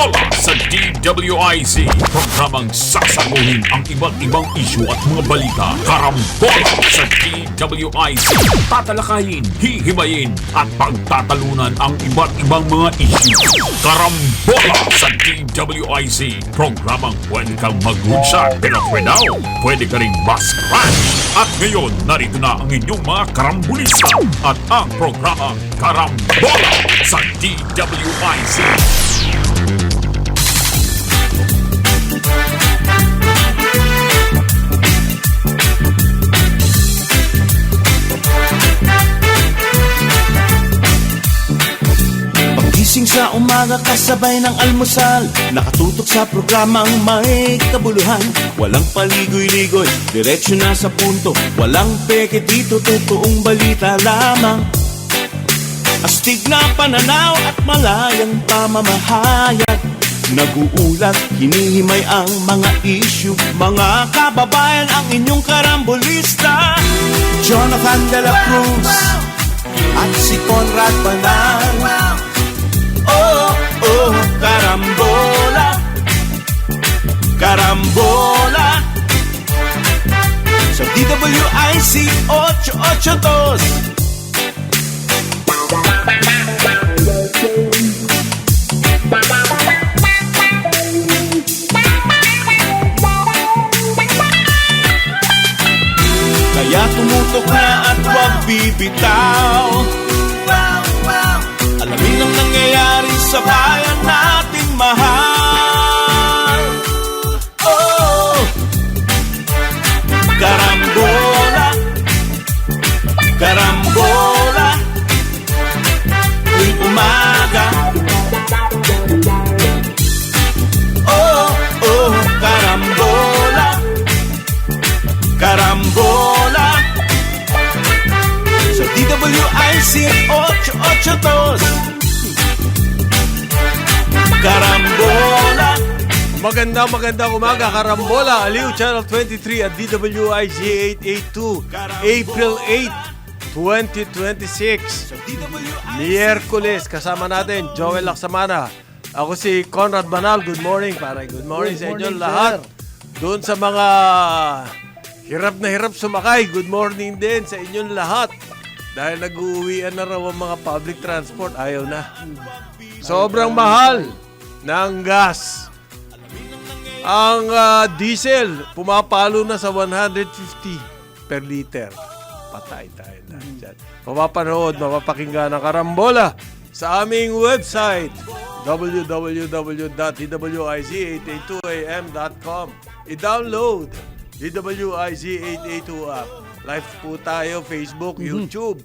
Karambola sa DWIZ. Programang sasaguhin ang iba't ibang isyu at mga balita. Karambola sa DWIZ. Tatalakayin, hihimayin at pagtatalunan ang iba't ibang mga isyu. Karambola sa DWIZ. Programang pwede kang mag-good pero pwede ka rin mas-crash. At ngayon, narito na ang inyong mga karambulista at ang programang Karambola sa DWIZ. Pagising sa umaga kasabay ng almusal, nakatutok sa programang may kabuluhan. Walang paligoy-ligoy, diretsyo na sa punto. Walang peke dito, totoong balita lamang. Astig na pananaw at malayang pamamahayag. Naguulat, hinihimay ang mga issue. Mga kababayan, ang inyong karambulista, Jonathan de la Cruz at si Conrad Banal. Oh, oh, karambola, karambola sa DWIZ 882. Kaya tumutok na at huwag bibitaw. Alamin ang nangyayari sa bayan nating mahal. Oh, karambola, karambola, tuwing umaga. Oh, oh, karambola, karambola sa DWIZ 882. Karambola. Magandang umaga, Karambola, Aliw Channel 23 at DWIZ 882, April 8, 2026. Miyerkules, kasama natin Joel Laksamana. Ako si Conrad Banal. Good morning, pare. Good morning sa inyo lahat. Doon sa mga hirap na hirap sumakay, good morning din sa inyong lahat. Dahil nag-uuwian na raw ang mga public transport, ayaw na. Sobrang mahal ng gas. Ang diesel, pumapalo na sa 150 per liter. Patay tayo na dyan. Mapapanood, mapapakinggan ang Karambola sa aming website, www.dwiz882am.com. I-download DWIZ 882 app. Live po tayo, Facebook, YouTube.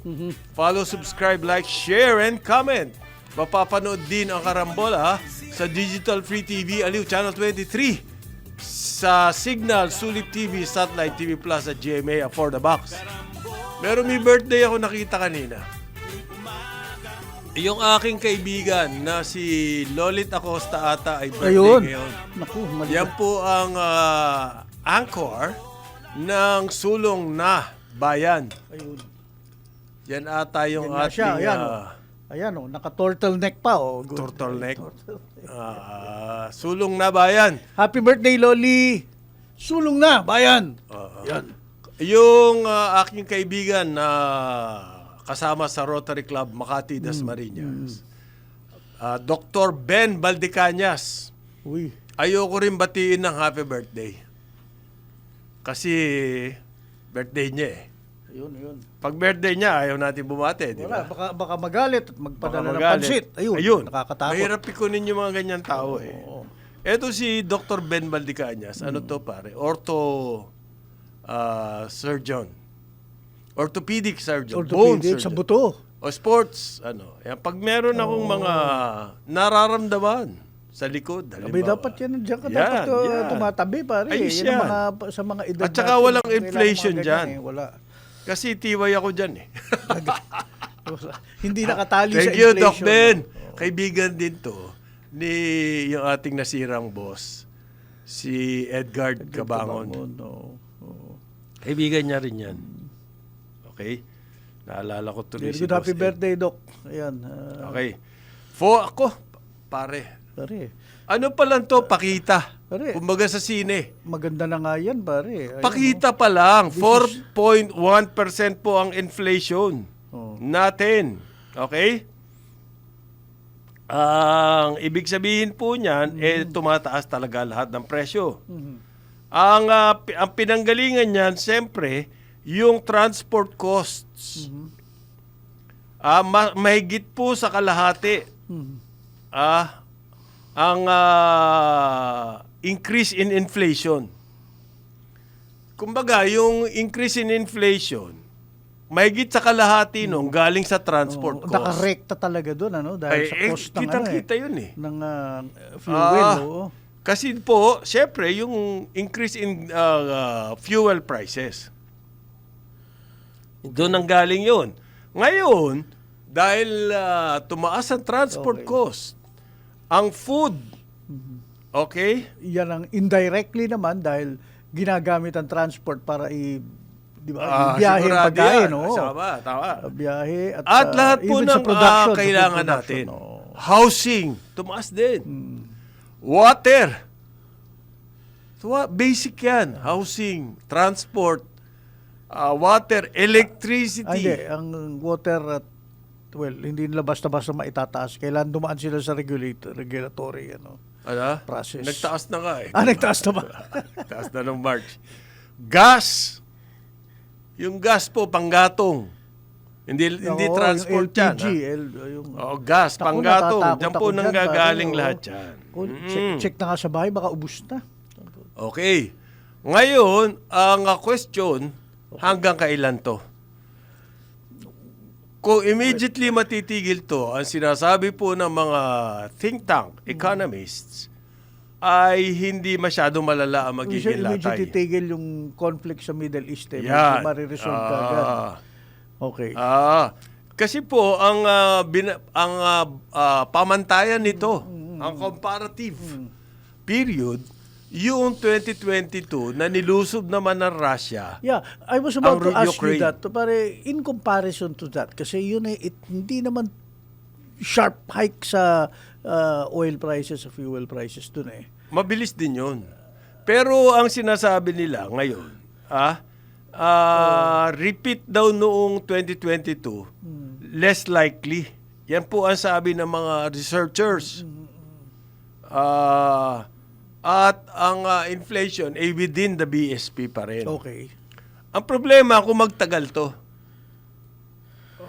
Follow, subscribe, like, share, and comment. Mapapanood din ang Karambola sa Digital Free TV, Aliw Channel 23, sa Signal, Sulit TV, Satellite TV Plus at GMA for the Box. Meron may birthday ako nakita kanina. Yung aking kaibigan na si Lolit Acosta ata ay birthday ngayon. Naku, yan po ang anchor ng Sulong na Bayan. Ayun. Yan ata yung Yan ating... siya, ayan, naka-turtleneck pa. Turtleneck. Sulong na Bayan. Happy birthday, Loli! Sulong na, bayan! Yan. Yung aking kaibigan na kasama sa Rotary Club Makati, Dasmariñas, Dr. Ben Valdecañas. Uy. Ayoko rin batiin ng happy birthday. Kasi birthday niya eh. Ayun. Pag birthday niya, ayaw natin bumate, di Wala, ba? baka magalit at magpadala ng pansit. Ayun, nakakatakot. Mahirap pikunin yung mga ganyan tao eh. Eto si Dr. Ben Valdecañas, ano to pare? Surgeon. Orthopedic surgeon. Bone Orthopedic surgeon. sa buto. O sports, ano. Yan, pag meron akong mga nararamdaman sa likod, Abay, dapat yan. Diyan ka Yan, dapat yan. tumatabi, pare. Ayos Yan. yan. Ang sa mga edad At saka natin, walang kailangan inflation mga ganyan, dyan. Wala. Kasi tiway ako dyan eh. Hindi nakatali sa Thank you, inflation. Doc Ben. Kaibigan din to ni yung ating nasirang boss, si Edgar Cabangon. Kaibigan niya rin yan. Okay? Naalala ko tuloy Very si good. Happy Boss Ed. birthday, Doc. Ayan. Okay. For ako, pare, Pare, Ano pa lang to? Pakita. Pare. Kumbaga sa sine. maganda na nga yan, pare. Ayun, Pakita pa lang. 4.1% po ang inflation Oh. natin. Okay? Ang ibig sabihin po niyan, tumataas talaga lahat ng presyo. Ang pinanggalingan niyan, siyempre, yung transport costs. Mahigit po sa kalahati. Ang increase in inflation. Kumbaga, yung increase in inflation, mahigit sa kalahati nung galing sa transport cost. Nakarekta talaga doon, ano? Dahil sa cost ng kitang-kita yun eh. ng fuel, oo. Kasi po, syempre, yung increase in fuel prices. Doon ang galing yun. Ngayon, dahil tumaas ang transport cost, ang food, okay? Yan ang indirectly naman dahil ginagamit ang transport para di ba? Biyahe, sigurado pagkain, yan. oo. Tama. Biyahe At lahat po even sa ng production, sa kailangan food production, natin. oo. Housing, tumaas din. Water. Basic yan. Housing, transport, water, electricity. Hindi, ang water at hindi nila basta-basta maitataas. Kailangan dumaan sila sa regulatory process. Nagtaas na nga eh. Nagtaas na ba? Taas na ng March. Gas. Yung gas po, panggatong. Hindi Oo, transport yung yan. LPG, Gas, Naku, panggatong. natatakot Diyan po ako dyan, nanggagaling pare, lahat oo. yan. Check na nga sa bahay, baka ubus na. Okay. Ngayon, ang question, hanggang kailan to? Kung immediately matitigil to, ang sinasabi po ng mga think tank economists ay hindi masyado malala ang magiging Medyo latay. titigil yung conflict sa Middle East. Yan. Mariresolve ka agad. Okay. Kasi po ang pamantayan nito, ang comparative period, yung 2022 na nilusob naman ng Russia. Yeah, I was about to ask Ukraine. you that. Pare, in comparison to that, kasi yun hindi naman sharp hike sa oil prices, sa fuel prices dun eh. Mabilis din yun. Pero ang sinasabi nila ngayon, repeat daw noong 2022, less likely. Yan po ang sabi ng mga researchers. At ang inflation ay within the BSP pa rin. Okay. Ang problema kung magtagal to.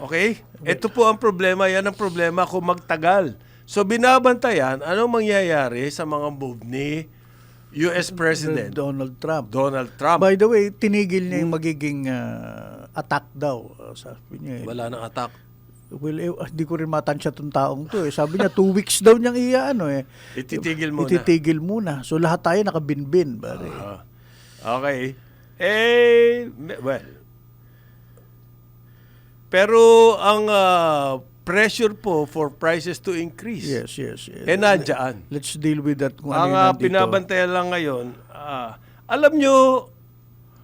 Okay? Ito po ang problema. Yan ang problema kung magtagal. So binabantayan, anong mangyayari sa mga move ni US President Donald Trump. Donald Trump. By the way, tinigil niya yung magiging attack daw. Sabi niya. Wala nang attack. Well, hindi ko rin matansya itong taong to eh. Sabi niya, 2 weeks daw niyang Ititigil muna. Ititigil muna. So lahat tayo nakabinbin. Pare. Okay. Well. Pero ang pressure po for prices to increase. Yes. Nandyan. Let's deal with that. Kung Ang ano yung nandito. pinabantayan lang ngayon, alam nyo,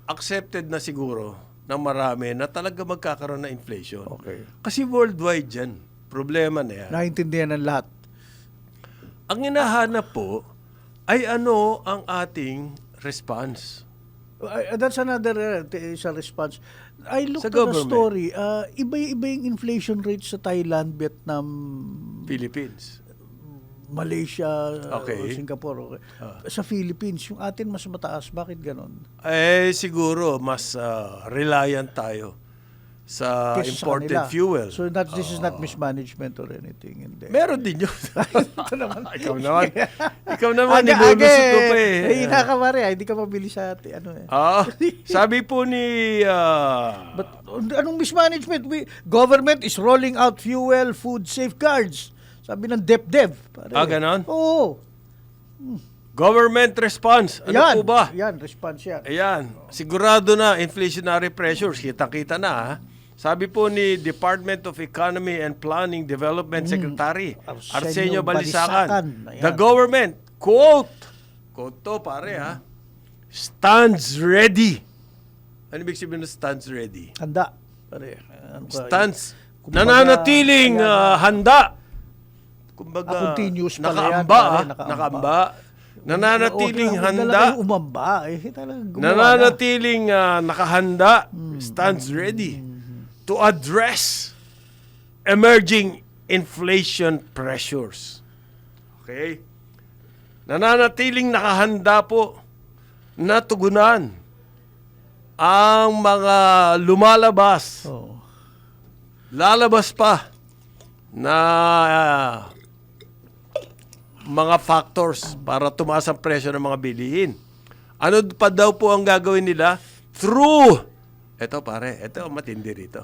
accepted na siguro ng marami na talaga magkakaroon ng inflation. Okay. Kasi worldwide yan. Problema na yan. Naintindihan ng lahat. Ang hinahanap po ay ano ang ating response. That's another sa response. I looked Sa at the government. story. Iba-iba yung inflation rate sa Thailand, Vietnam, Philippines. Malaysia, Okay. Singapore. Okay. Sa Philippines, yung atin mas mataas. Bakit ganon? Siguro mas reliant tayo sa Kesa sa imported kanila. fuel. So this is not mismanagement or anything. Hindi. Meron din yun. Ito naman. Ikaw naman, nilulusot mo pa eh. Hina ka pare, hindi ka mabili sa atin. Sabi po ni... But anong mismanagement? Government is rolling out fuel, food safeguards. Sabi ng DepDev. Pare. ganon? Oo. Government response. Ano po ba? Yan, response yan. Ayan. Sigurado na inflationary pressures. Kita-kita na. Ha? Sabi po ni Department of Economy and Planning Development Secretary Arsenio Balisacan, Ayan. the government, quote to pare stands ready. Ano ibig sabihin ng stands ready? Handa. Pare. Stands. Kumbaga, Nananatiling handa kumbaga, continuous pala yan, nakaamba, pare, nakaamba. Nananatiling Huwag na lang handa. kayo umamba. Talagang gumawa na. Nananatiling nakahanda, stands ready to address emerging inflation pressures. Okay? Nananatiling nakahanda po na tugunan ang mga lumalabas, Oo. lalabas pa na mga factors para tumaas ang presyo ng mga bilihin. Ano pa daw po ang gagawin nila? Through, eto pare, eto matindi rito.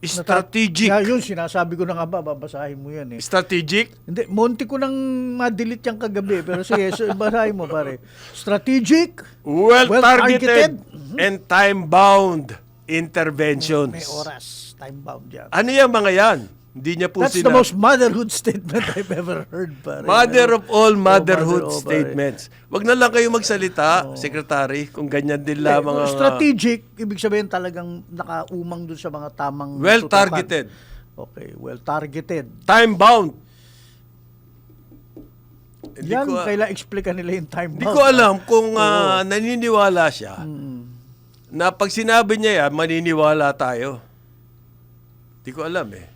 Strategic. Yun, sinasabi ko na nga ba, babasahin mo yan eh. Strategic? Hindi, monti ko nang ma-delete yan kagabi. Pero sige, basahin mo pare. Strategic, Well-targeted and time-bound interventions. may oras, time-bound yan. Ano yung mga yan? Hindi niya po That's the most motherhood statement I've ever heard, pare. Mother of all motherhood mother, statements. Wag na lang kayo magsalita, Secretary, kung ganyan din lamang ang... Strategic, ibig sabihin talagang nakaumang dun sa mga tamang... Well-targeted. tutukan. Okay, well-targeted. Time-bound. Yan, kailangan explican nila yung time Hindi ko alam kung naniniwala siya na pag sinabi niya yan, maniniwala tayo. Hindi ko alam eh.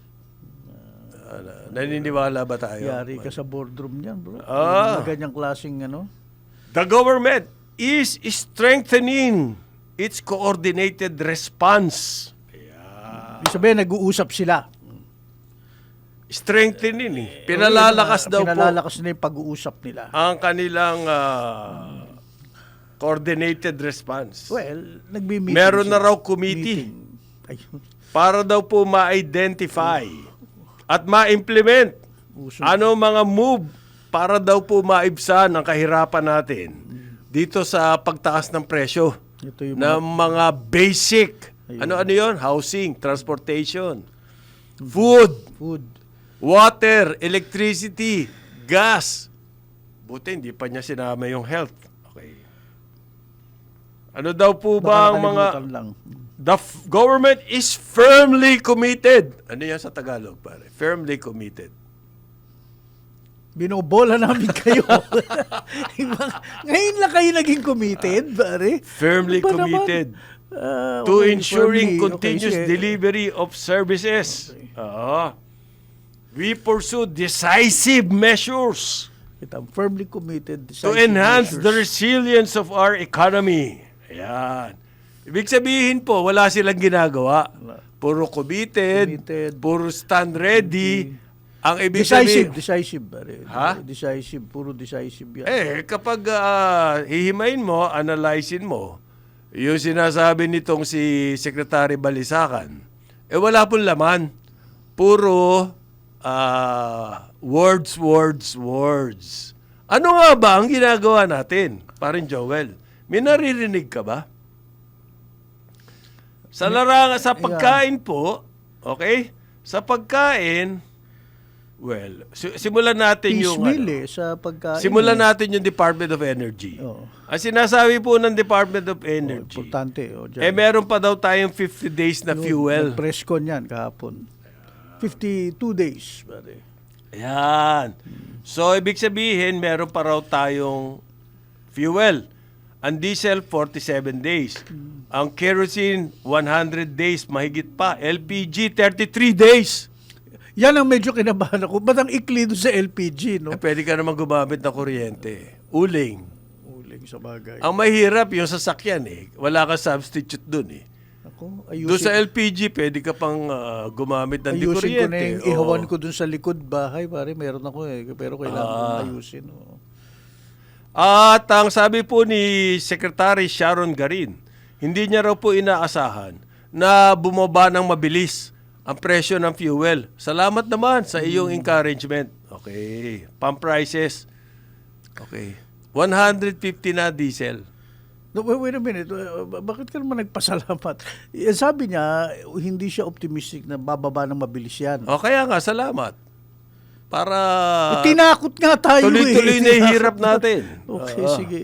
Naniniwala ba tayo? Yari ka sa boardroom niyan, bro. Ah. Yung mga ganyang klaseng ano. The government is strengthening its coordinated response. Ibig sabihin, nag-uusap sila. Strengthening eh. Pinalalakas daw po Pinalalakas na yung pag-uusap nila. ang kanilang coordinated response. Well, nagbi-meeting Meron na sila. raw committee Meeting. Ayun. para daw po ma-identify at ma-implement Uso. ano mga move para daw po maibsan ang kahirapan natin dito sa pagtaas ng presyo Ito yung ng mga basic, ano yon? Housing, transportation, food, food. water, electricity, gas. Buti hindi pa niya sinama yung health. Okay. Ano daw po ba ang mga... nakalimutan lang. The government is firmly committed. Ano yan sa Tagalog, pare? Firmly committed. Binobola namin kayo. Ngayon lang kayo naging committed, pare. Firmly Ano ba committed naman? to Okay, ensuring firmly. continuous Okay, sige. delivery of services. We pursue decisive measures Ito, firmly committed. to decisive enhance the measures. resilience of our economy. Ayan. Ibig sabihin po, wala silang ginagawa. Puro committed, Committed. puro stand ready. Ang ibig Decisive. sabihin... Decisive, pare. Ha? Decisive. Puro decisive yan. Kapag hihimayin mo, analyzein mo, yung sinasabi nitong si Secretary Balisacan, wala pong laman. Puro words. Ano nga ba ang ginagawa natin? Parin Joel, may naririnig ka ba? Sa larangan, sa pagkain po, okay? Sa pagkain, well, simulan natin yung... Piecemeal sa pagkain. Simulan natin yung Department of Energy. Oo. Ang sinasabi po ng Department of Energy, Importante. Dyan. meron pa daw tayong 50 days na fuel. Press con yan kahapon. 52 days, pare. Ayan. So, ibig sabihin, meron pa raw tayong fuel. Ang diesel, 47 days. Ang kerosene, 100 days, mahigit pa. LPG, 33 days. Yan ang medyo kinabahan ako. Ba't ang ikli doon sa LPG, no? Pwede ka naman gumamit ng kuryente. Uling. Uling sa bagay. Ang mahirap yung sasakyan eh. Wala kang substitute dun eh. Ako, Doon sa LPG, pwede ka pang gumamit ng ayusin ko kuryente. na yung ihawan ko doon sa likod bahay, pare. Meron ako eh. Pero kailangan ayusin. Oh. At ang sabi po ni Secretary Sharon Garin, hindi niya raw po inaasahan na bumaba ng mabilis ang presyo ng fuel. Salamat naman sa iyong encouragement. Okay. Pump prices. Okay. 150 na diesel. No, wait a minute. Bakit ka naman nagpasalamat? Sabi niya, hindi siya optimistic na bababa ng mabilis yan. O kaya nga, salamat. Para Tinakot nga tayo tuloy-tuloy na yung hirap natin. Okay, sige.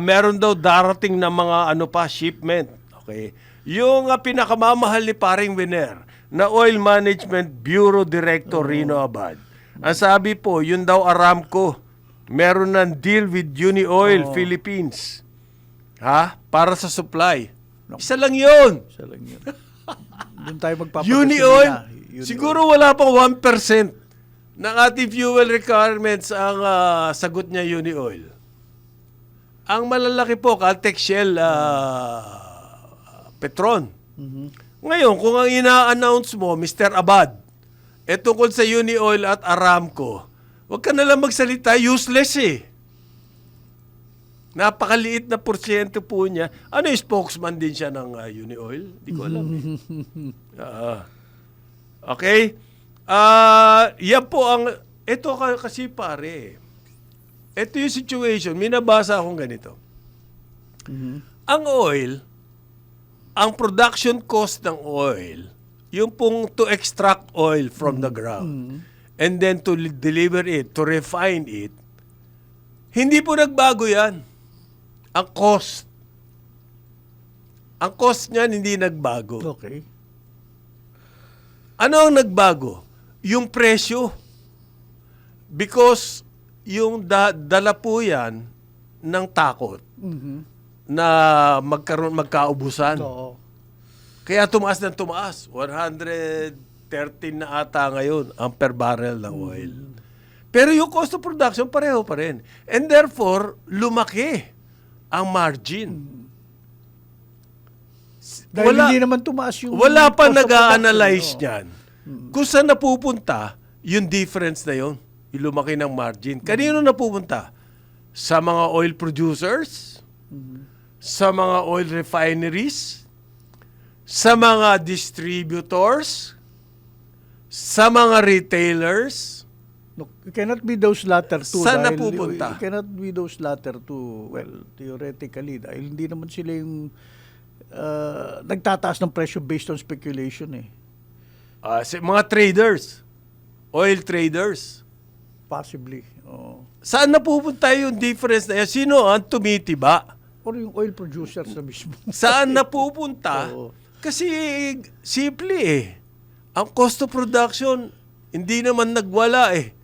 Meron daw darating na mga shipment. Okay. Yung pinakamamahal ni paring Winer na Oil Management Bureau Director Rino Abad. Ang sabi po, yun daw Aramco, meron ng deal with Uni Oil Philippines. Para sa supply. Isa lang yun. Isa lang yun. Doon tayo magpapagasolina. Uni Oil, siguro wala pang 1% ng ating fuel requirements ang sagot niya Uni Oil. Ang malalaki po, Caltex Shell, Petron. Ngayon, kung ang ina-announce mo, Mr. Abad, tungkol sa Uni Oil at Aramco, huwag ka nalang magsalita, useless eh. Napakaliit na porsyento po niya. Ano yung spokesman din siya ng Uni Oil? Hindi ko alam. Okay? Yan po ang... Ito kasi pare. Ito yung situation. May nabasa akong ganito. Ang oil, ang production cost ng oil, yung pong to extract oil from the ground, and then to deliver it, to refine it, hindi po nagbago yan. Ang cost. Ang cost niyan hindi nagbago. Okay. Ano ang nagbago? Yung presyo. Because yung dala po yan ng takot na magkaubusan. Oo. Kaya tumaas ng tumaas. 113 na ata ngayon ang per barrel ng oil. Pero yung cost of production pareho pa rin. And therefore, lumaki ang margin. Dahil hindi naman tumaas yung... Wala pa cost of nag-a-analyze production. niyan. Kung saan napupunta, yung difference na yun, yung lumaki ng margin. Kanino napupunta? Sa mga oil producers? Sa mga oil refineries? Sa mga distributors? Sa mga retailers? No, it cannot be those latter two. Saan dahil napupunta? It cannot be those latter two. Well, theoretically, dahil hindi naman sila yung nagtataas ng presyo based on speculation eh. Mga traders. Oil traders. Possibly. Oh. Saan napupunta yung difference na yan? Sino ang tumitiba? Or yung oil producers na mismo. Saan napupunta? Oo. Kasi simple eh. Ang cost of production, hindi naman nagwala eh.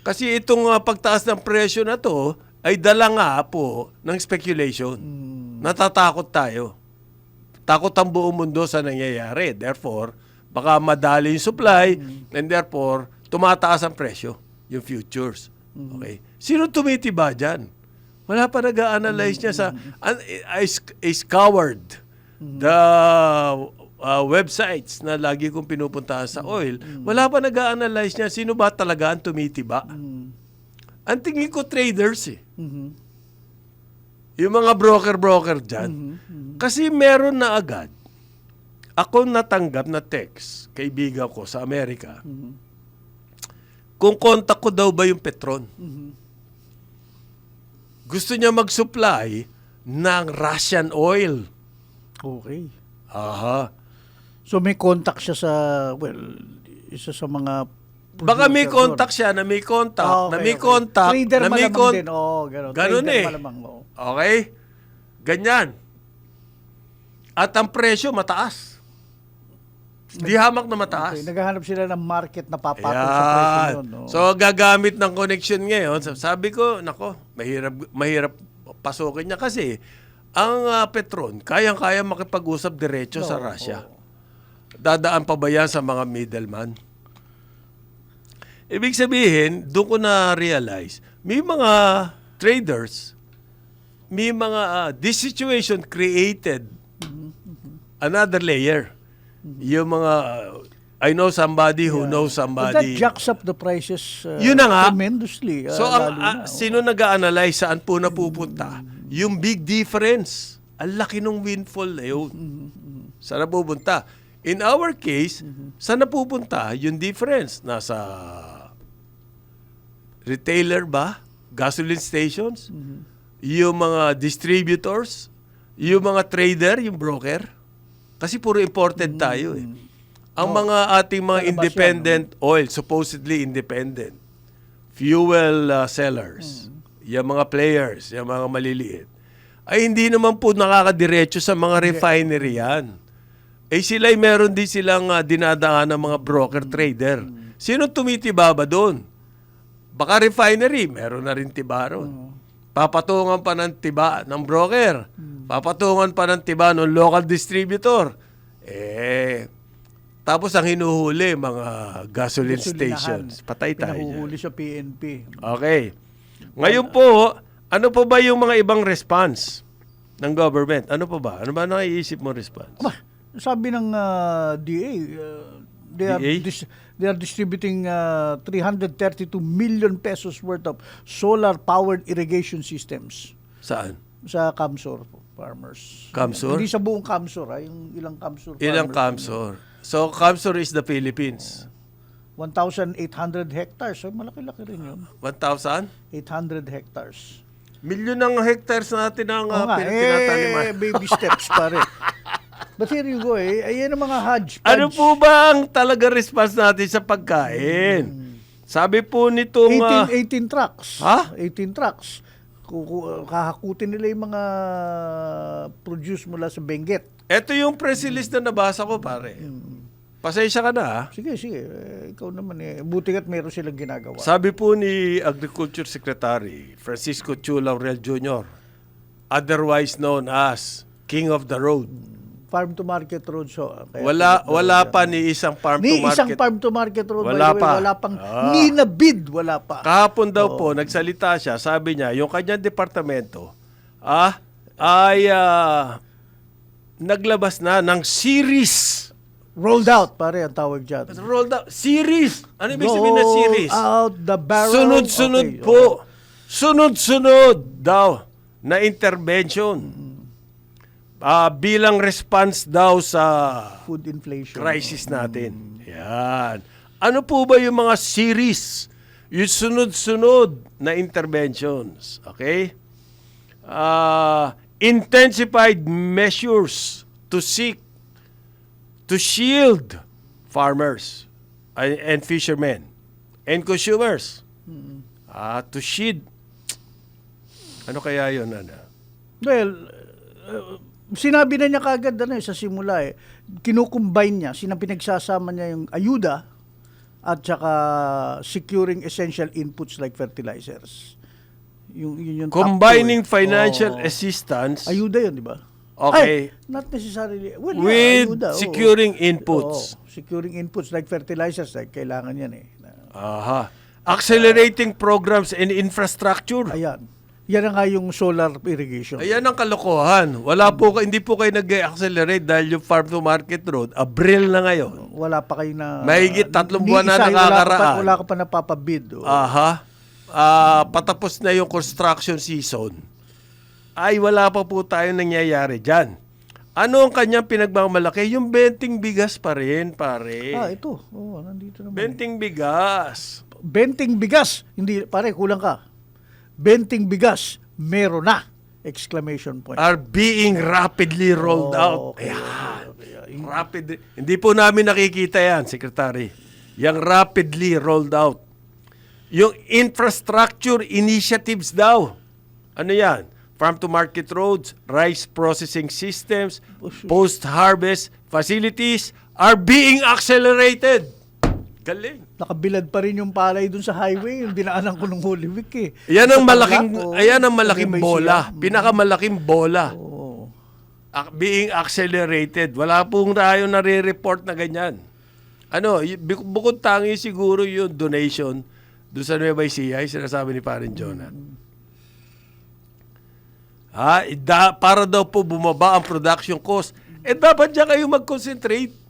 Kasi itong pagtaas ng presyo na to ay dala nga po ng speculation. Natatakot tayo. Takot ang buong mundo sa nangyayari. Therefore, baka madali yung supply and therefore, tumataas ang presyo, yung futures. Okay? Sino tumitiba dyan? Wala pa nag-a-analyze niya sa... I scoured the websites na lagi kong pinupuntahan sa oil. Wala pa nag-a-analyze niya sino ba talaga ang tumitiba. Ang tingin ko traders eh. Yung mga broker dyan. Kasi meron na agad. Ako natanggap na text, kaibigan ko sa Amerika, kung contact ko daw ba yung Petron. Gusto niya mag-supply ng Russian oil. Okay. Aha. So may contact siya sa, well, isa sa mga Baka may producer contact siya, na may contact, doon. na may contact, Trader na may malamang din. Oo, ganun. Ganun Trader eh. malamang, oo. Okay? Ganyan. At ang presyo mataas. Di hamak na mataas. Okay, naghahanap sila ng market na papatol sa presyo yun. No? So, gagamit ng connection ngayon. Sabi ko, nako, mahirap pasukin niya kasi ang Petron, kayang-kaya makipag-usap diretso sa Russia. Dadaan pa ba yan sa mga middleman? Ibig sabihin, doon ko na-realize, may mga traders, may mga, this situation created another layer. Yung mga, I know somebody who knows But that somebody. jacks up the prices Yun na nga. tremendously. So, sino nag-a-analyze saan po napupunta? Yung big difference. Ang laki ng windfall na yun. Saan napupunta? In our case, saan napupunta yung difference? Nasa retailer ba? Gasoline stations? Yung mga distributors? Yung mga trader? Yung broker? Kasi puro imported tayo eh. Ang mga ating mga independent oil, supposedly independent, fuel sellers, yung mga players, yung mga maliliit, ay hindi naman po nakakadiretso sa mga refinery yan. sila'y meron din silang dinadaan ng mga broker trader. Sino tumitibaba doon? Baka refinery, meron na rin tiba ron. Papatungan pa ng tiba ng broker. Papatungan pa ng tiba ng local distributor. Tapos ang hinuhuli, mga gasoline Gasolinahan. stations. Patay tayo dyan. Pinahuhuli sa PNP. Okay. Ngayon po, ano pa ba yung mga ibang response ng government? Ano pa ba? Ano ba naiisip mo response? Sabi ng DA, they are distributing 332 million pesos worth of solar-powered irrigation systems Saan? sa Kamsor farmers. Kamsor? Hindi sa buong Kamsor, yung ilang Kamsor farmers. Ilang Kamsor? So, Kamsor is the Philippines. 1,800 hectares. So, malaki-laki rin yun. 1,000? 800 hectares. Milyon ng hectares natin ang Oo nga, tinataniman. baby steps pare. But here you go ayan ang mga hodgepodge. Ano po ba ang talaga response natin sa pagkain? Sabi po nitong... 18 trucks. Ha? 18 trucks. Kahakutin nila yung mga produce mula sa Benguet. Ito yung press release na nabasa ko, pare. Pasensya ka na, ha? Sige. Ikaw naman buti ka't meron silang ginagawa. Sabi po ni Agriculture Secretary Francisco Chu Laurel Jr., otherwise known as King of the Road. Farm to Market Road. So, Wala pa ni isang farm to market. isang Farm to Market Road. Wala by the way, pa. Wala pang ninabid. Wala pa. Kahapon daw po, nagsalita siya, sabi niya, yung kanyang departamento, ay naglabas na ng series. Rolled out, pare, ang tawag dyan. Rolled out. Series. Ano ibig sabihin na series? Out the barrel. Sunod-sunod Okay, po. Sunod-sunod daw na intervention. Bilang response daw sa Food inflation. crisis natin. Yan. Ano po ba yung mga series? Yung sunod-sunod na interventions. Okay? Intensified measures to shield farmers and fishermen and consumers. To shield. Ano kaya yun, Ana? Well, sinabi na niya kagad sa simula kinukumbine niya, pinagsasama niya yung ayuda at saka securing essential inputs like fertilizers. Yung Combining top 2, financial assistance ayuda yun, di ba? Okay. Not necessarily. Well, with ayuda, securing inputs. Securing inputs like fertilizers, kailangan yan Aha. Accelerating programs and infrastructure. Ayan. Yan na nga yung solar irrigation. Ayan ang kalokohan. Hindi po kayo nag-accelerate dahil yung farm to market road, Abril na ngayon. Wala pa kayo na... Mahigit 3 buwan na nakakaraan. Wala ka pa napapabid. Aha. Patapos na yung construction season. Ay, wala pa po tayo nangyayari dyan. Ano ang kanyang pinagmamalaki? Yung benting bigas pa rin, pare. Ito. Nandito naman. Benting bigas. Benting bigas. Hindi, pare, kulang ka. Benting bigas, meron na! Exclamation point. Are being rapidly rolled out. Okay. Ayan. Rapid. Hindi po namin nakikita yan, Secretary. Yung rapidly rolled out. Yung infrastructure initiatives daw. Ano yan? Farm to market roads, rice processing systems, post-harvest facilities are being accelerated. Galing. Nakabilad pa rin yung palay dun sa highway, yung dinaanan ko nung Holy Week Ayan ang Sa malaking Tarlac, bola. Pinakamalaking bola. Oo. Being accelerated. Wala pong tayo nare-report na ganyan. Bukod tangi siguro yung donation doon sa Nueva Ecija, sinasabi ni Parin Jonat. Para daw po bumaba ang production cost. Dapat dyan kayo mag-concentrate.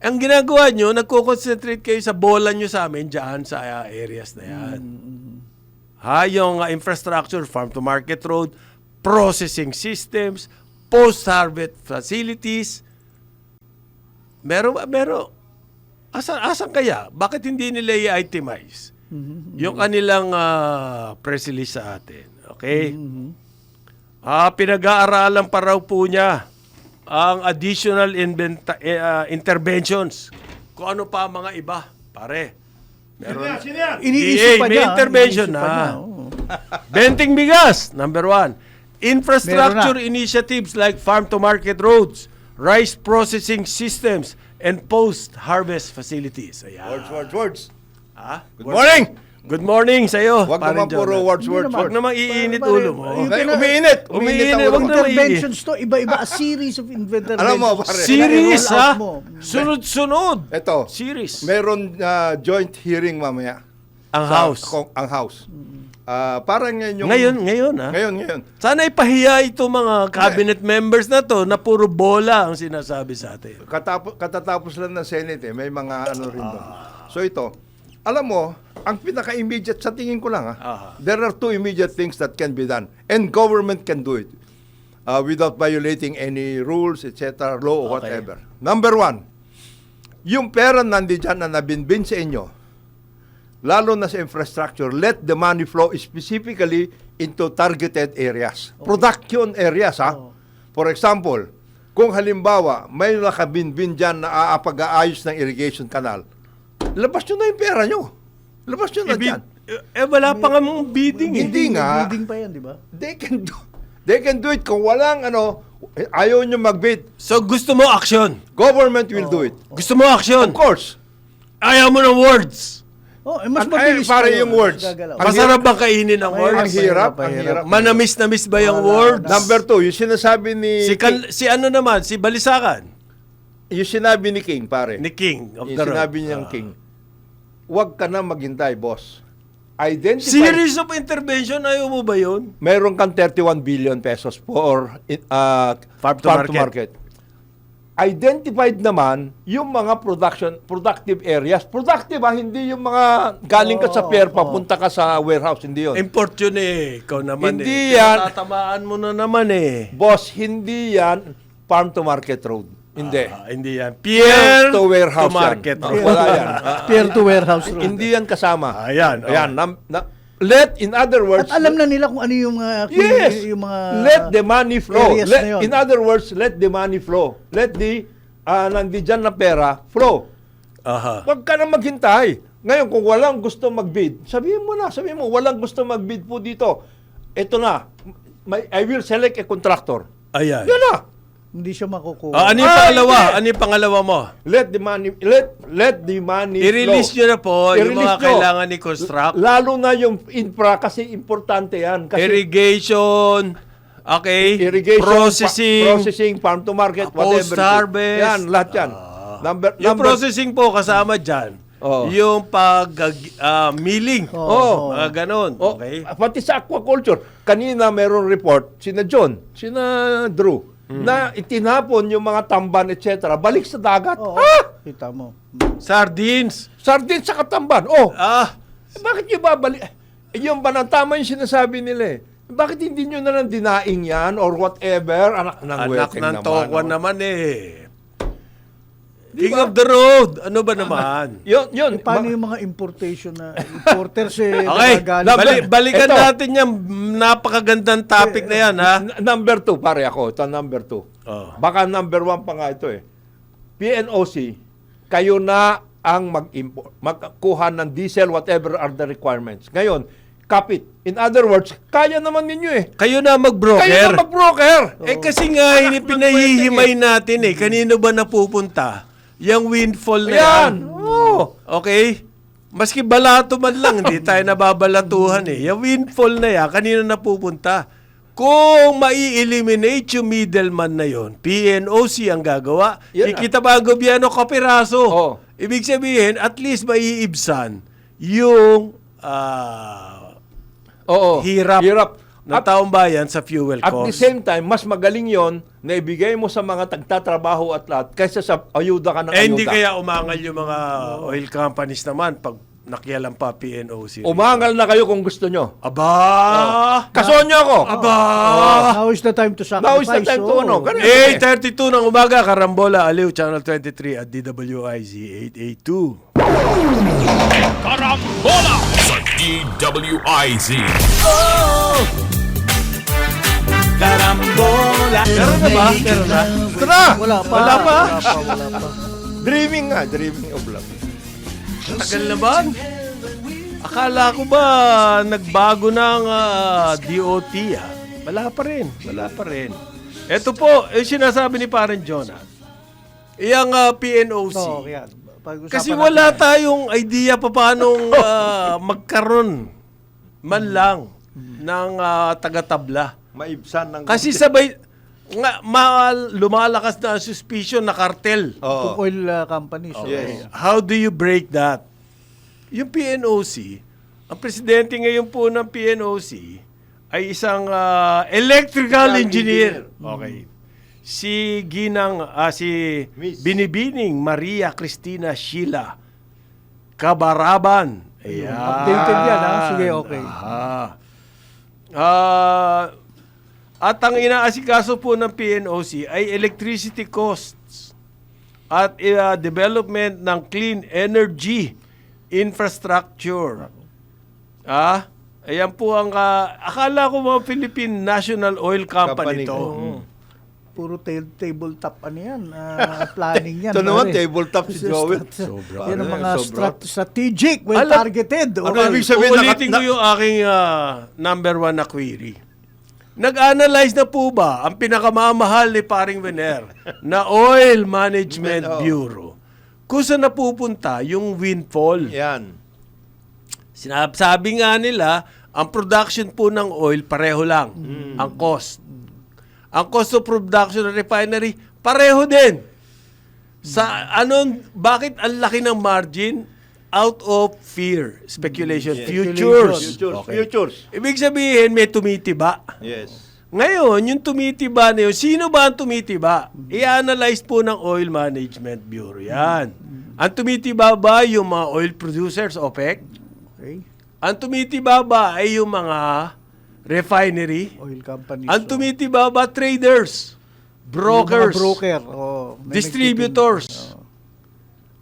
Ang ginagawa nyo, nagko-concentrate kayo sa bola nyo sa amin dyan sa areas na yan. Yung infrastructure, farm to market road, processing systems, post-harvest facilities. Meron. Asan kaya? Bakit hindi nila i-itemize? Yung kanilang press release sa atin. Okay? Pinag-aaralan pa raw po niya ang additional interventions. Kung ano pa mga iba, pare. Meron. Iniisip pa may niya. intervention Iniisip pa na. niya, oo. Benting bigas, number 1. Infrastructure initiatives like farm to market roads, rice processing systems, and post-harvest facilities. Ayan. Words. Ah? Good morning! Good morning sa'yo. Huwag naman puro words. Huwag namang iinit ulo mo. Okay, umiinit. Umiinit, ang wag ulo. na- Interventions to, iba-iba, a series of interventions. Alam mo, pare. Series, Roll out ha? mo. Sunod-sunod. Ito, Series. meron joint hearing mamaya. Ang Sa House. Ang House. Parang ngayon yung... Ngayon, ha? Ngayon. Sana ipahiya ito mga cabinet members na to na puro bola ang sinasabi sa atin. Katatapos lang ng Senate, may mga ano rin doon. So ito, alam mo, ang pinaka-immediate sa tingin ko lang, there are two immediate things that can be done. And government can do it without violating any rules, etc., law, or whatever. Number one, yung pera nandiyan na nabinbin sa inyo, lalo na sa infrastructure, let the money flow specifically into targeted areas. Production areas, ha? For example, kung halimbawa, may nakabinbin dyan na pag-aayos ng irrigation canal, labas nyo na yung pera nyo. Labas nyo na dyan. Wala pa nga mong bidding eh. Hindi nga. Building pa yan, di ba? They can do it. Kung walang ayaw nyo mag-bid, So gusto mo action. government will do it. Gusto mo action. Of course. Ayaw mo ng words. Mas Ay, mabilis pare pa yun. yung words. Gagalaw. Ang Masarap bang kainin ang Ang words? hirap. Mahirap. Manamis-namis ba yung words? Number two, yung sinasabi ni... Si ano naman, si Balisakan, Yung sinabi ni King, pare. ni King of Yung the Road. sinabi niyang King, huwag ka na maghintay, boss. Identify. Series of intervention, ayaw mo ba yun? Meron kang 31 billion pesos for Farm to farm market. Identified naman yung mga productive areas. Productive hindi yung mga galing ka sa pier, papunta ka sa warehouse, hindi yun. Import yun eh. Ikaw naman Hindi eh. yan. Tatamaan mo na naman eh. Boss, hindi yan farm to market road. Hindi. Hindi yan. Pier to warehouse to market. yan. Wala yan. Peer to warehouse road. Hindi yan kasama. Ayan. Ayan. In other words, At alam na nila kung ano yung mga yes, yung mga let the money flow. areas na yun. In other words, let the money flow. Let the nandiyan na pera flow. Aha. Huwag ka na maghintay. Ngayon, kung walang gusto mag-bid, sabihin mo, walang gusto mag-bid po dito. Ito na, I will select a contractor. Ayan. Yan na. hindi siya makukuha. Ano yung pangalawa? Ano yung pangalawa mo? Let the money I-release flow. nyo na po yung I-release mga nyo. kailangan ni construct. Lalo na yung infra kasi importante yan. Kasi Irrigation, okay? irrigation, processing, farm to market, whatever. post-harvest. Yan, lahat yan. Yung processing po kasama dyan. Oo. Yung milling. Oo. Mga ganon. Oh, Okay? pati sa aquaculture. Kanina meron report, sina John, sina Drew, na itinapon yung mga tamban, etc. Balik sa dagat. Oo, kita mo. Sardines. Sardines sa katamban. Oh, Ah, bakit nyo babalik? Yung ba ng tama yung sinasabi nila eh. Bakit hindi nyo na lang dinaing yan or whatever? Anak ng anak weteng ng naman. tokwan oh. naman eh. King of the road. Ano ba naman? Yun. Paano yung mga importation na importers Okay, nagagaling? balikan Ito. natin yung napakagandang topic na yan, ha? Number 2, pare ako. Ito number 2. Oh. Baka number 1 pa nga ito eh. PNOC, kayo na ang magkuha ng diesel, whatever are the requirements. Ngayon, kapit. In other words, kaya naman ninyo eh. Kayo na mag-broker. Kayo na mag-broker. Kasi nga, pinahihimay natin eh. Kanino ba napupunta? Yung windfall na yan. Oh. Okay? Maski balato man lang, hindi tayo nababalatuhan eh. Yung windfall na yan, kanino napupunta? Kung mai-eliminate yung middleman na yon, PNOC ang gagawa, Yan ikita ba ang gobyerno kapiraso? Oh. Ibig sabihin, at least maiibsan yung Oo. hirap ng taong bayan sa fuel At the cost. same time, mas magaling yon na ibigay mo sa mga tagtatrabaho at lahat kaysa sa ayuda ka ng ayuda. Hindi kaya umangal yung mga oil companies naman pag nakialam pa PNOC. Umangal na kayo kung gusto nyo. Aba! Kasuhan nyo ako. Aba! Now is the time to sacrifice. Now is the time to oh. ano. Ganun. 8:32 ng umaga, Karambola, Aliw, Channel 23 at DWIZ 882. Karambola sa DWIZ. Karambola. Meron na ba? Meron na? Ito na! Wala pa. Wala pa? Wala pa. Dreaming nga. Dreaming of love. Tagal na ba? Akala ko ba nagbago ng DOT ah? Wala pa rin. Wala pa rin. Ito po, sinasabi ni Parang Jonah. Iyang PNOC. Oo, yan. Pag-usapan Kasi natin wala yan. tayong idea pa paano magkaroon man lang ng taga-tabla. Maibsan ng... Kasi sabay, lumalakas na ang suspicion na kartel. Oo. Oil companies. Yes. How do you break that? Yung PNOC, ang presidente ngayon po ng PNOC ay isang electrical engineer. Okay. Si Miss. Binibining Maria Cristina Sheila Cabaraban. Ayan. Updated yan, ha? Sige, okay. At ang inaasikaso po ng PNOC ay electricity costs at development ng clean energy infrastructure. Ayan po ang akala ko mga Philippine National Oil Company Company. to. Puro tabletop yan, planning yan. Ito naman, pare. tabletop si Joel. Yan ang mga Sobra. strategic, well-targeted. Ano ibig sabihin? Ulitin ko yung aking number one na query. Nag-analyze na po ba ang pinakamamahal ni Paring Vener na Oil Management Bureau kung saan napupunta yung windfall? Yan. Sabi nga nila, ang production po ng oil pareho lang. Ang cost. Ang cost of production ng refinery, pareho din. Bakit ang laki ng margin? Out of fear. Speculation. Futures. Futures. Ibig sabihin, may tumitiba. Yes. Ngayon, yung tumitiba na yun, sino ba ang tumitiba? I-analyze po ng Oil Management Bureau yan. Ang tumitiba ba yung mga oil producers, OPEC? Okay. Ang tumitiba ba ay yung mga refinery? Oil companies. Ang tumitiba ba traders, brokers, Yung mga broker. May distributors?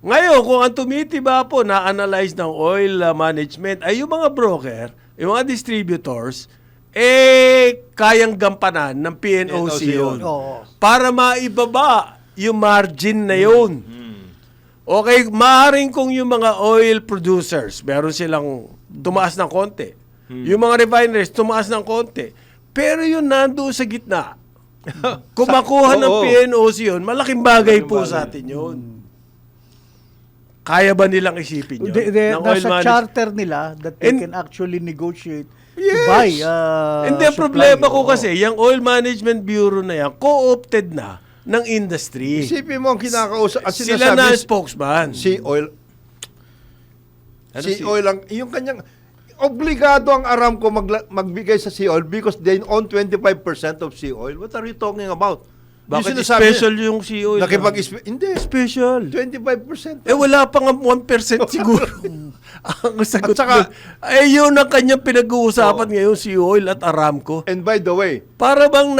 Ngayon, kung ang tumitiba po na-analyze ng oil management ay yung mga broker, yung mga distributors, kayang gampanan ng PNOC yun. Oo. Para maibaba yung margin na yun. Okay, maaaring kung yung mga oil producers, meron silang tumaas ng konti. Yung mga refineries, tumaas ng konti. Pero yun nandoon sa gitna. Kung makuha ng PNOC yun, malaking bagay po sa atin yun. Kaya ba nilang isipin yun? Nasa charter nila that they can actually negotiate to buy Hindi, supply. problema ko Oo. kasi, yung Oil Management Bureau na yan, co-opted na ng industry. Isipin mo ang kinakausap. Sila na ang spokesman. Si Oil. Ano Si Oil lang. Yung kanyang... Obligado ang Aramco magbigay sa Sea Oil because they own 25% of Sea Oil. What are you talking about? Bakit Yung sinasabi special yung CEO? Hindi. Special. 25%. Wala pa nga 1% siguro. Ang sagot At saka- doon. Yun ang kanyang pinag-uusapan ngayon si Oil at Aramco. And by the way, Para bang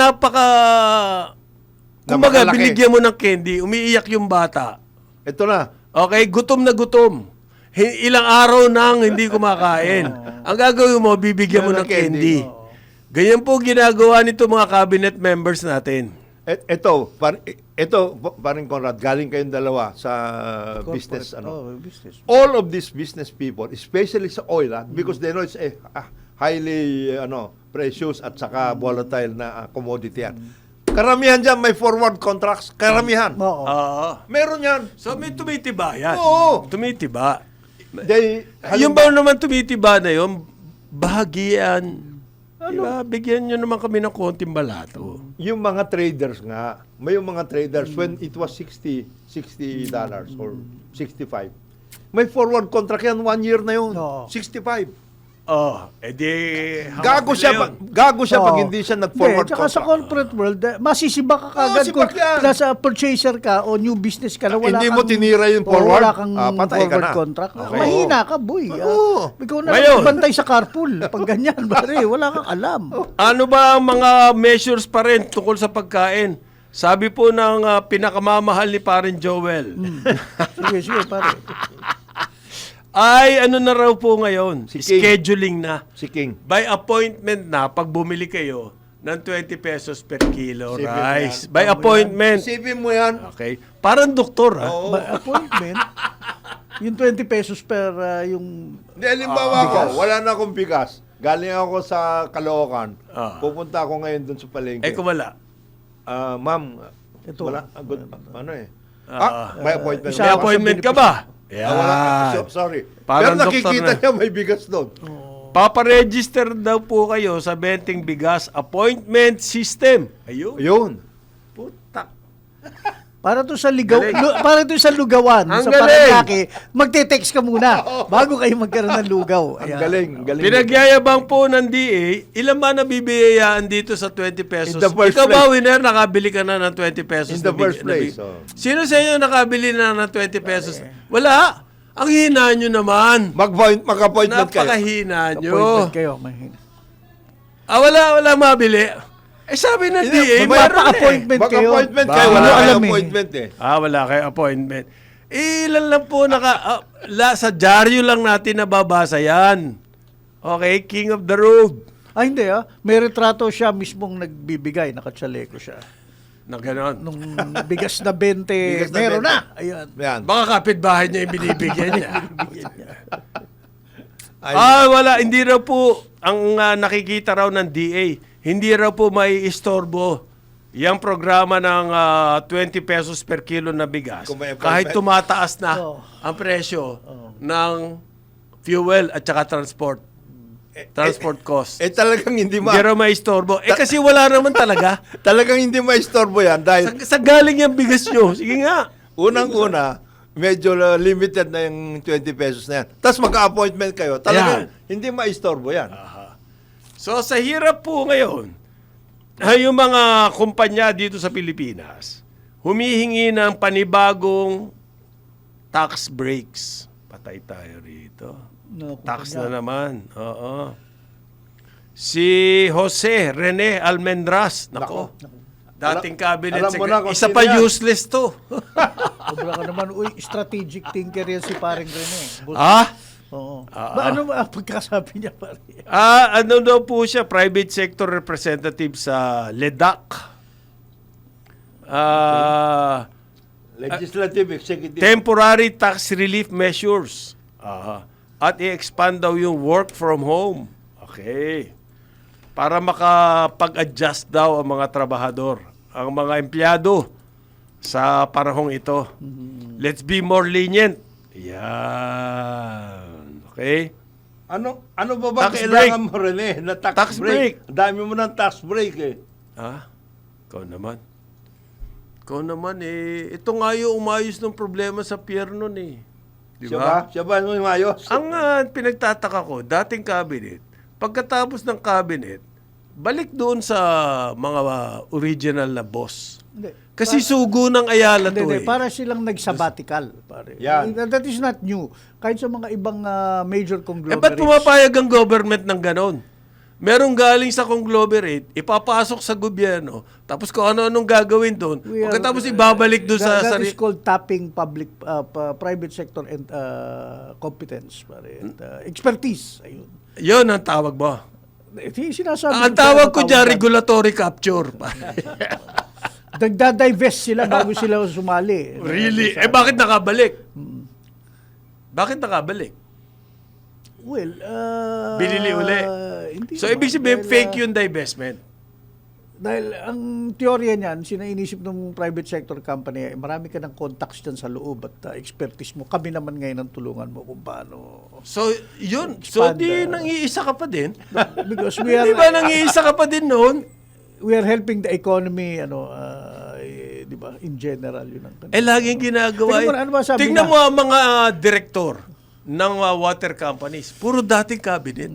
kumbaga, Napakalaki. binigyan mo ng candy, umiiyak yung bata. ito na. Okay, gutom na gutom. Ilang araw nang hindi kumakain. Ang gagawin mo, bibigyan mo ng candy. Ganyan po ginagawa nito mga cabinet members natin. Ito, paring Conrad, galing kayong dalawa sa business. Business. All of these business people, especially sa oil, because they know it's a highly precious at saka volatile na commodity yan. Karamihan dyan may forward contracts. Karamihan. Oo. Meron yan. So may tumitiba yan. Oo. Tumitiba. Yung Yung ba naman tumitiba na yun, bahagian. Diba? Bigyan nyo naman kami ng konting balato. Yung mga traders nga, may yung mga traders when it was $60 or 65. May forward contract yan 1 year na yun. Oo. 65. Gago Gago siya pag hindi siya nag-forward Tsaka sa corporate world, masisiba ka kagad kung sibak yan. nasa purchaser ka o new business ka na wala Hindi kang... mo tinira yung o forward, wala kang patay ka forward na. contract. Okay. Mahina ka, boy. Oo. Ikaw na Ngayon. lang bantay sa carpool. Pag ganyan, pare, wala kang alam. Ano ba ang mga measures pa rin tungkol sa pagkain? Sabi po ng pinakamamahal ni Parin Joel. Sige, pare. Ay, ano na raw po ngayon? Si King. Scheduling na. Si King. By appointment na pag bumili kayo ng 20 pesos per kilo Isipin mo rice. yan. By appointment. Isipin mo yan. Okay. Parang doktor, ha? Oo. By appointment, yung 20 pesos per yung... Hindi, halimbawa ko, wala na akong bigas. Galing ako sa Caloocan. Ah. Pupunta ako ngayon dun sa palengke. Kung wala. Ma'am, Ito. wala. Good, ano eh? May appointment. May appointment ka ba? Wala. Yan. Sorry. Parang Pero doktor nakikita na. niya may bigas doon. Paparegister daw po kayo sa Benting Bigas Appointment System. Ayun. Yun. Putak. Para to sa ligaw, Galing. para to sa lugawan, Ang sa galing. Paranaque, magte-text ka muna bago kayo magkaroon ng lugaw. Ang Ayan. galing. Galing. Pinagyayabang po ng DA, ilan ba nabibiyayaan dito sa 20 pesos? In the first Ikaw ba, place. winner, nakabili ka na ng 20 pesos? In the na big- first na place, big- oh. Sino sa inyo nakabili na ng 20 pesos? Wala. Ang hina nyo naman. Mag-appointment kayo. Napakahina nyo. Appointment kayo. Mahina. Wala mabili. Sabi ng DA, May meron eh. appointment kayo. Mag-appointment kayo. Ba- Wala Ano kayo alam eh. appointment eh. Wala kayo appointment. Ilan lang po sa dyaryo lang natin nababasa yan. Okay, King of the Road. Hindi May retrato siya mismong nagbibigay. Nakatsaleko siya. Na ganon. Nung bigas na 20, Bigas na meron 20. na. Ayan. Yan. Baka kapitbahay niya yung binibigyan niya. Ay, Wala. Hindi raw po ang nakikita raw ng DA. Hindi raw po may istorbo yung programa ng 20 pesos per kilo na bigas. Kung may Kahit appointment. tumataas na Oh. ang presyo ng fuel at saka transport cost. talagang hindi Hindi raw may istorbo. Kasi wala naman talaga. Talagang hindi maistorbo yan dahil Sa galing yung bigas nyo. Sige nga. unang-una, medyo limited na yung 20 pesos na yan. Tapos mag-appointment kayo. Talagang hindi maistorbo yan. So sa hirap po ngayon, yung mga kumpanya dito sa Pilipinas, humihingi ng panibagong tax breaks. Patay tayo rito. No, Tax na naman. Oo. Si Jose Rene Almendras, nako. Dating cabinet alam mo na secretary. kung Isa sino pa yan. useless to. Sobra ka naman. Uy, strategic thinker yan si paring Rene. Oo. Ano ba pagkasabi niya pare? Ano daw po siya, private sector representative sa LEDAC. Legislative, executive. Temporary tax relief measures. At i-expand daw yung work from home. Okay. Para makapag-adjust daw ang mga trabahador, ang mga empleyado sa panahong ito. Let's be more lenient. Yan. Okay? Ano ba ba Tax kailangan mo rin na tax, Tax break. break? Dami mo ng tax break eh. Ikaw naman. Ito nga yung umayos ng problema sa pier nun eh. Di Siya ba? ba? Siya ba yung ayos? Ang pinagtataka ko, dating cabinet, pagkatapos ng cabinet, balik doon sa mga original na boss. Hindi. Kasi sugo ng Ayala to Hindi, eh. para silang nag-sabbatical. Pare. Yan. That is not new. Kahit sa mga ibang major conglomerates. Ba't pumapayag ang government ng ganon? Merong galing sa conglomerate, ipapasok sa gobyerno, tapos kung ano-anong gagawin doon, pagkatapos ibabalik doon sa... That is called tapping private sector and competence. Pare, and, expertise. Ayun. Yun ang tawag mo. Sinasabi Ang tawag ko dyan, regulatory capture. Nagda-divest sila bago sila sumali. Really? Bakit nakabalik? Bakit nakabalik? Well, Binili uli. Hindi So, naman. ibig sabihin, Dahil, fake yung divestment. Dahil ang teorya niyan, sinainisip ng private sector company, marami ka ng contacts dyan sa loob at expertise mo. Kami naman ngayon ang tulungan mo kung paano. So, yun. So, Expand, di nang-iisa ka pa din? Because we Di ba nang-iisa ka pa din noon? we are helping the economy, di ba, in general. Yun ang Laging ginagawa. Tingnan mo, ano ba sabi Tingnan niya? mo ang mga direktor ng water companies. Puro dating cabinet.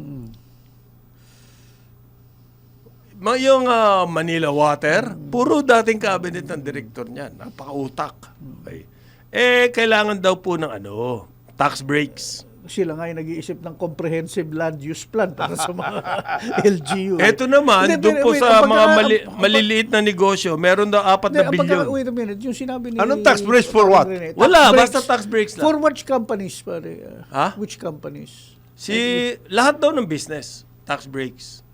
Yung Manila Water, puro dating cabinet ng direktor niyan. Napaka-utak. Okay. Kailangan daw po ng tax breaks. Sila nga yung nag-iisip ng comprehensive land use plan para sa mga LGU. Ito naman, Hindi, doon po wait, sa ang mga pagka- maliliit na negosyo, meron daw 4 na bilyon. Wait a minute, yung sinabi ni... Anong tax breaks for what? Wala, basta tax breaks lang. For which companies, pare? Ha? Which companies? Lahat daw ng business, tax breaks.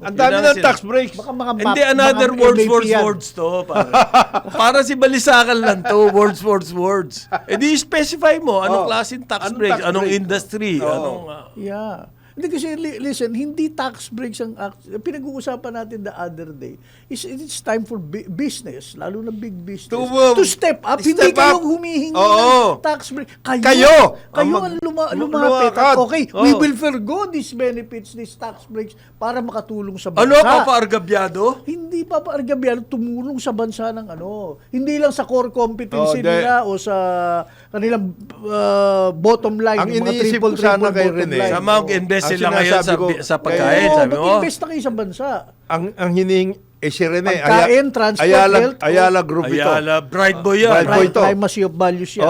Ang dami Yun ng ang tax breaks. Baka mga Hindi, another mga MAP yan. words to. Para si Balisakan lang to, words. Di specify mo, anong klaseng tax Anong break, tax anong break? industry, Oo. anong... Yeah. Hindi kasi, listen, hindi tax breaks ang pinag-uusapan natin the other day. It's time for business, lalo na big business, to step up. Step Hindi up. kayong humihingi Oo. ng tax break. Kayo ang ang lumapit. lumakad. Okay, we will forgo these benefits, these tax breaks, para makatulong sa bansa. Ano, papaargabyado? Hindi pa paargabyado, tumulong sa bansa ng hindi lang sa core competency Oh, nila o sa kanilang bottom line, Ang yung mga iniisip ko sana kay bottom Rene, line. Sa mag-invest Ang sila ngayon sinasabi ko, sa pagkain, Oo, sabi mo. mag-invest na kayo sa bansa. Ang hining si Rene, Pagkain, transport, health, Ayala Group ito. Ayala, bright boy yan. Bright boy. ito. Primacy of values yan.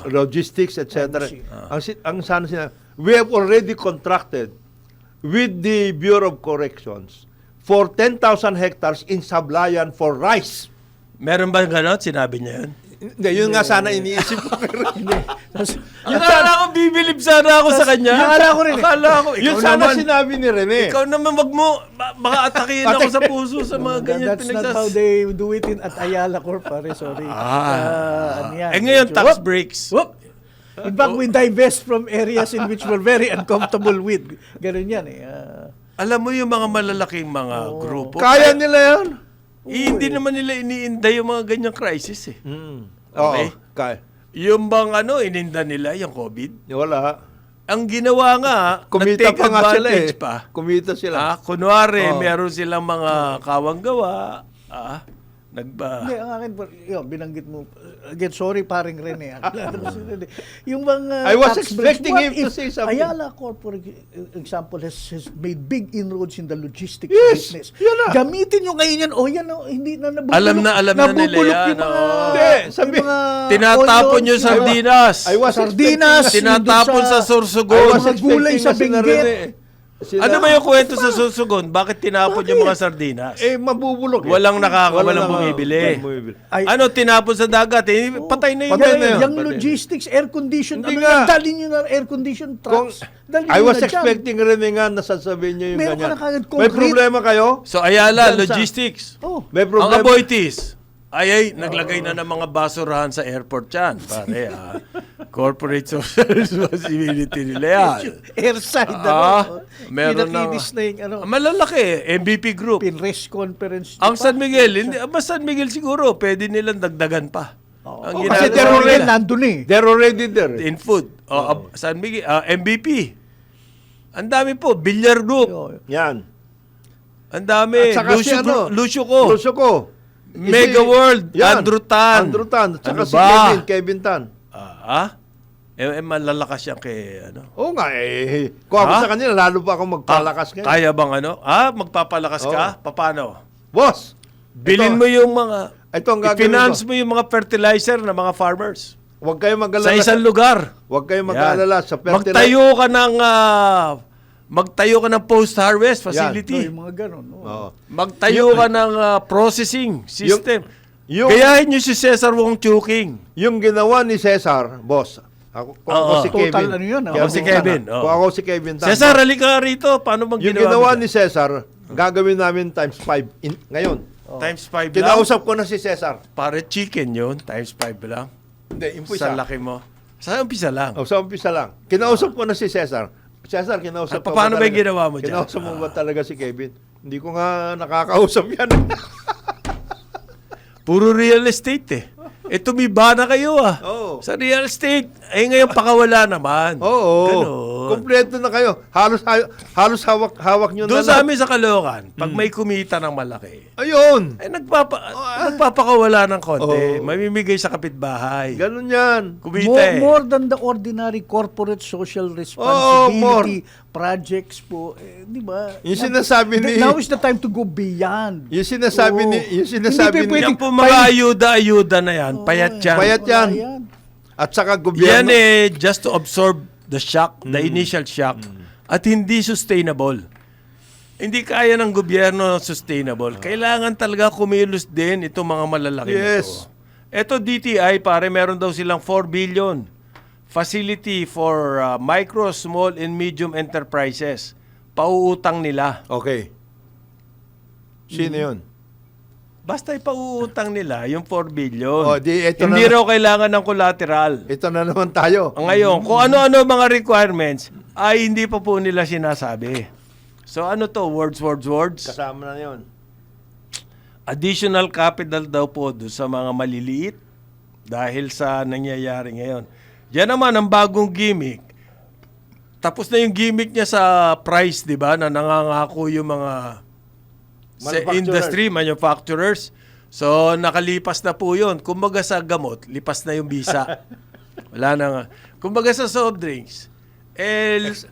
Logistics, etc. Primacy. Ang sana sila, we have already contracted with the Bureau of Corrections for 10,000 hectares in Sablayan for rice. Meron ba gano'n? Sinabi niya yun? Hindi, yun nga sana iniisip ko. Akala ko bibilib sana ako sa kanya. Akala ko rin eh. Akala ko, Yun ikaw sana naman. sinabi ni Rene. Ikaw naman, wag mo, baka atakihin ako sa puso sa mga ganyan That's not how they do it at Ayala Corp. Sorry. Ano yan? ngayon, tax Whoop! breaks. Whoop! In fact, we divest from areas in which we're very uncomfortable with. Ganun yan eh. Alam mo yung mga malalaking mga grupo. Kaya nila yan. Hindi naman nila iniinda yung mga ganyang crisis eh. Oo, kaya. Yung bang ininda nila yung COVID? Wala. Ang ginawa nga, Kumita nag-take pa nga sila eh. advantage pa. Kumita sila. Kunwari, meron silang mga kawang gawa. Hindi, ang akin, binanggit mo. Again, sorry paring Rene. Yung mga I was tax breaks, expecting what him to if say something. Ayala Corp, for example, has made big inroads in the logistics Yes, business. yan na. Gamitin nyo ngayon yan. Yan hindi na nabubulok. Alam na nila nabubulok yan, yung mga, Hindi, sabi- yung mga Tinatapon onions, nyo yung sardinas. I was sardinas, Tinatapon sa I Sorsogon. was mga gulay expecting sa na sila Benguet. Rene. Sila- Ano ba yung kwento sa Sorsogon? Bakit tinapon yung mga sardinas? mabubulok. Walang walang bumibili. Ay- Tinapon sa dagat? Patay na yun. Patay na yun. Yung logistics, air condition. Hindi nga. Dalhin nyo na air condition trucks. Dalhin I nyo was na dyan. expecting Rene nga na sasabihin niyo yung Meron ka ganyan. na kagad May concrete. problema kayo? So Ayala, Dyan sa- logistics. Oh. May Ang problema? Aboitiz. Ay, naglagay na ng mga basurahan sa airport yan. Pare, corporate social responsibility nila yan. Airside, Meron na. Pinakinis na yung Malalaki, MVP Group. pinrest conference. Ang San Miguel, San Miguel siguro, pwede nilang dagdagan pa. Ang kasi ginagawa terror nila, nandun eh. They're already there. in food. San Miguel, MVP. Ang dami po, Billiard Group. Yan. Ang dami, At saka si Lucio Co. Lucio Co. Mega World, Andrew Tan. Andrew Tan. At saka Ano si ba? Kevin Tan. Malalakas yan kay Oo nga kung ako sa kanila, lalo pa ako magpalakas ngayon. Kaya bang magpapalakas ka? Paano? Boss! Bilin ito- mo yung mga, Ito ang gagawin i-finance ko. mo yung mga fertilizer ng mga farmers. Huwag kayo Sa mag-alala. isang lugar. Huwag kayo Yan. mag-alala sa fertilizer. Magtayo ka ng post-harvest facility. Yung mga ganun. Oo. Magtayo ka ng processing system. yung- Gayahin nyo si Cesar Wong Chuking. Yung ginawa ni Cesar, boss, kung ako si Total Kevin. ano yun, Ako si Kevin. Kung ako si Kevin Tan. Cesar, halika rito. Paano bang Yung ginawa ni Cesar, gagawin namin times 5 ngayon. Times 5 lang. Kinausap ko na si Cesar. Para chicken yun. Times 5 lang. Hindi, Sa laki mo. Sa umpisa lang. Sa umpisa lang. Kinausap ko na si Cesar. Cesar, kinausap ko Paano ba yung talaga? ginawa mo dyan? Kinausap mo ba talaga si Kevin? Hindi ko nga nakakausap yan. Puro real estate eh. Tumiba na kayo Oo. Sa real estate. Ngayon pakawala naman. Oo. Ganon. Kompleto na kayo. Halos hawak nyo Doon na sa lang. amin sa Caloocan, pag may kumita ng malaki, Ayun. nagpapakawala ng konti. Mamimigay sa kapitbahay. Ganun yan. Kumita More than the ordinary corporate social more. responsibility projects po. Di ba? Yung sinasabi ni- Now is the time to go beyond. Yung sinasabi Oo. ni... Yung sinasabi Hindi ni... Yan po mga ayuda-ayuda na yan. Payat yan. Payat yan. Ayan. At saka Yan gobyerno. just to absorb the shock, the initial shock. At hindi sustainable. Hindi kaya ng gobyerno sustainable. Kailangan talaga kumilos din itong mga malalaki Yes. nito. Ito DTI, pare, meron daw silang 4 billion facility for micro, small, and medium enterprises. Pauutang nila. Okay. Sino yun? Basta ipauutang nila yung 4 billion. Oh, di, ito Hindi na- raw kailangan ng collateral. Ito na naman tayo. Ngayon, kung ano-ano mga requirements, ay hindi pa po nila sinasabi. So ano to? Words. Kasama na yun. Additional capital daw po doon sa mga maliliit dahil sa nangyayari ngayon. Yan naman ang bagong gimmick. Tapos na yung gimmick niya sa price, di ba? Na nangangako yung mga sa industry, manufacturers. So, nakalipas na po yun. Kumbaga sa gamot, lipas na yung bisa. Wala na nga. Kumbaga sa soft drinks,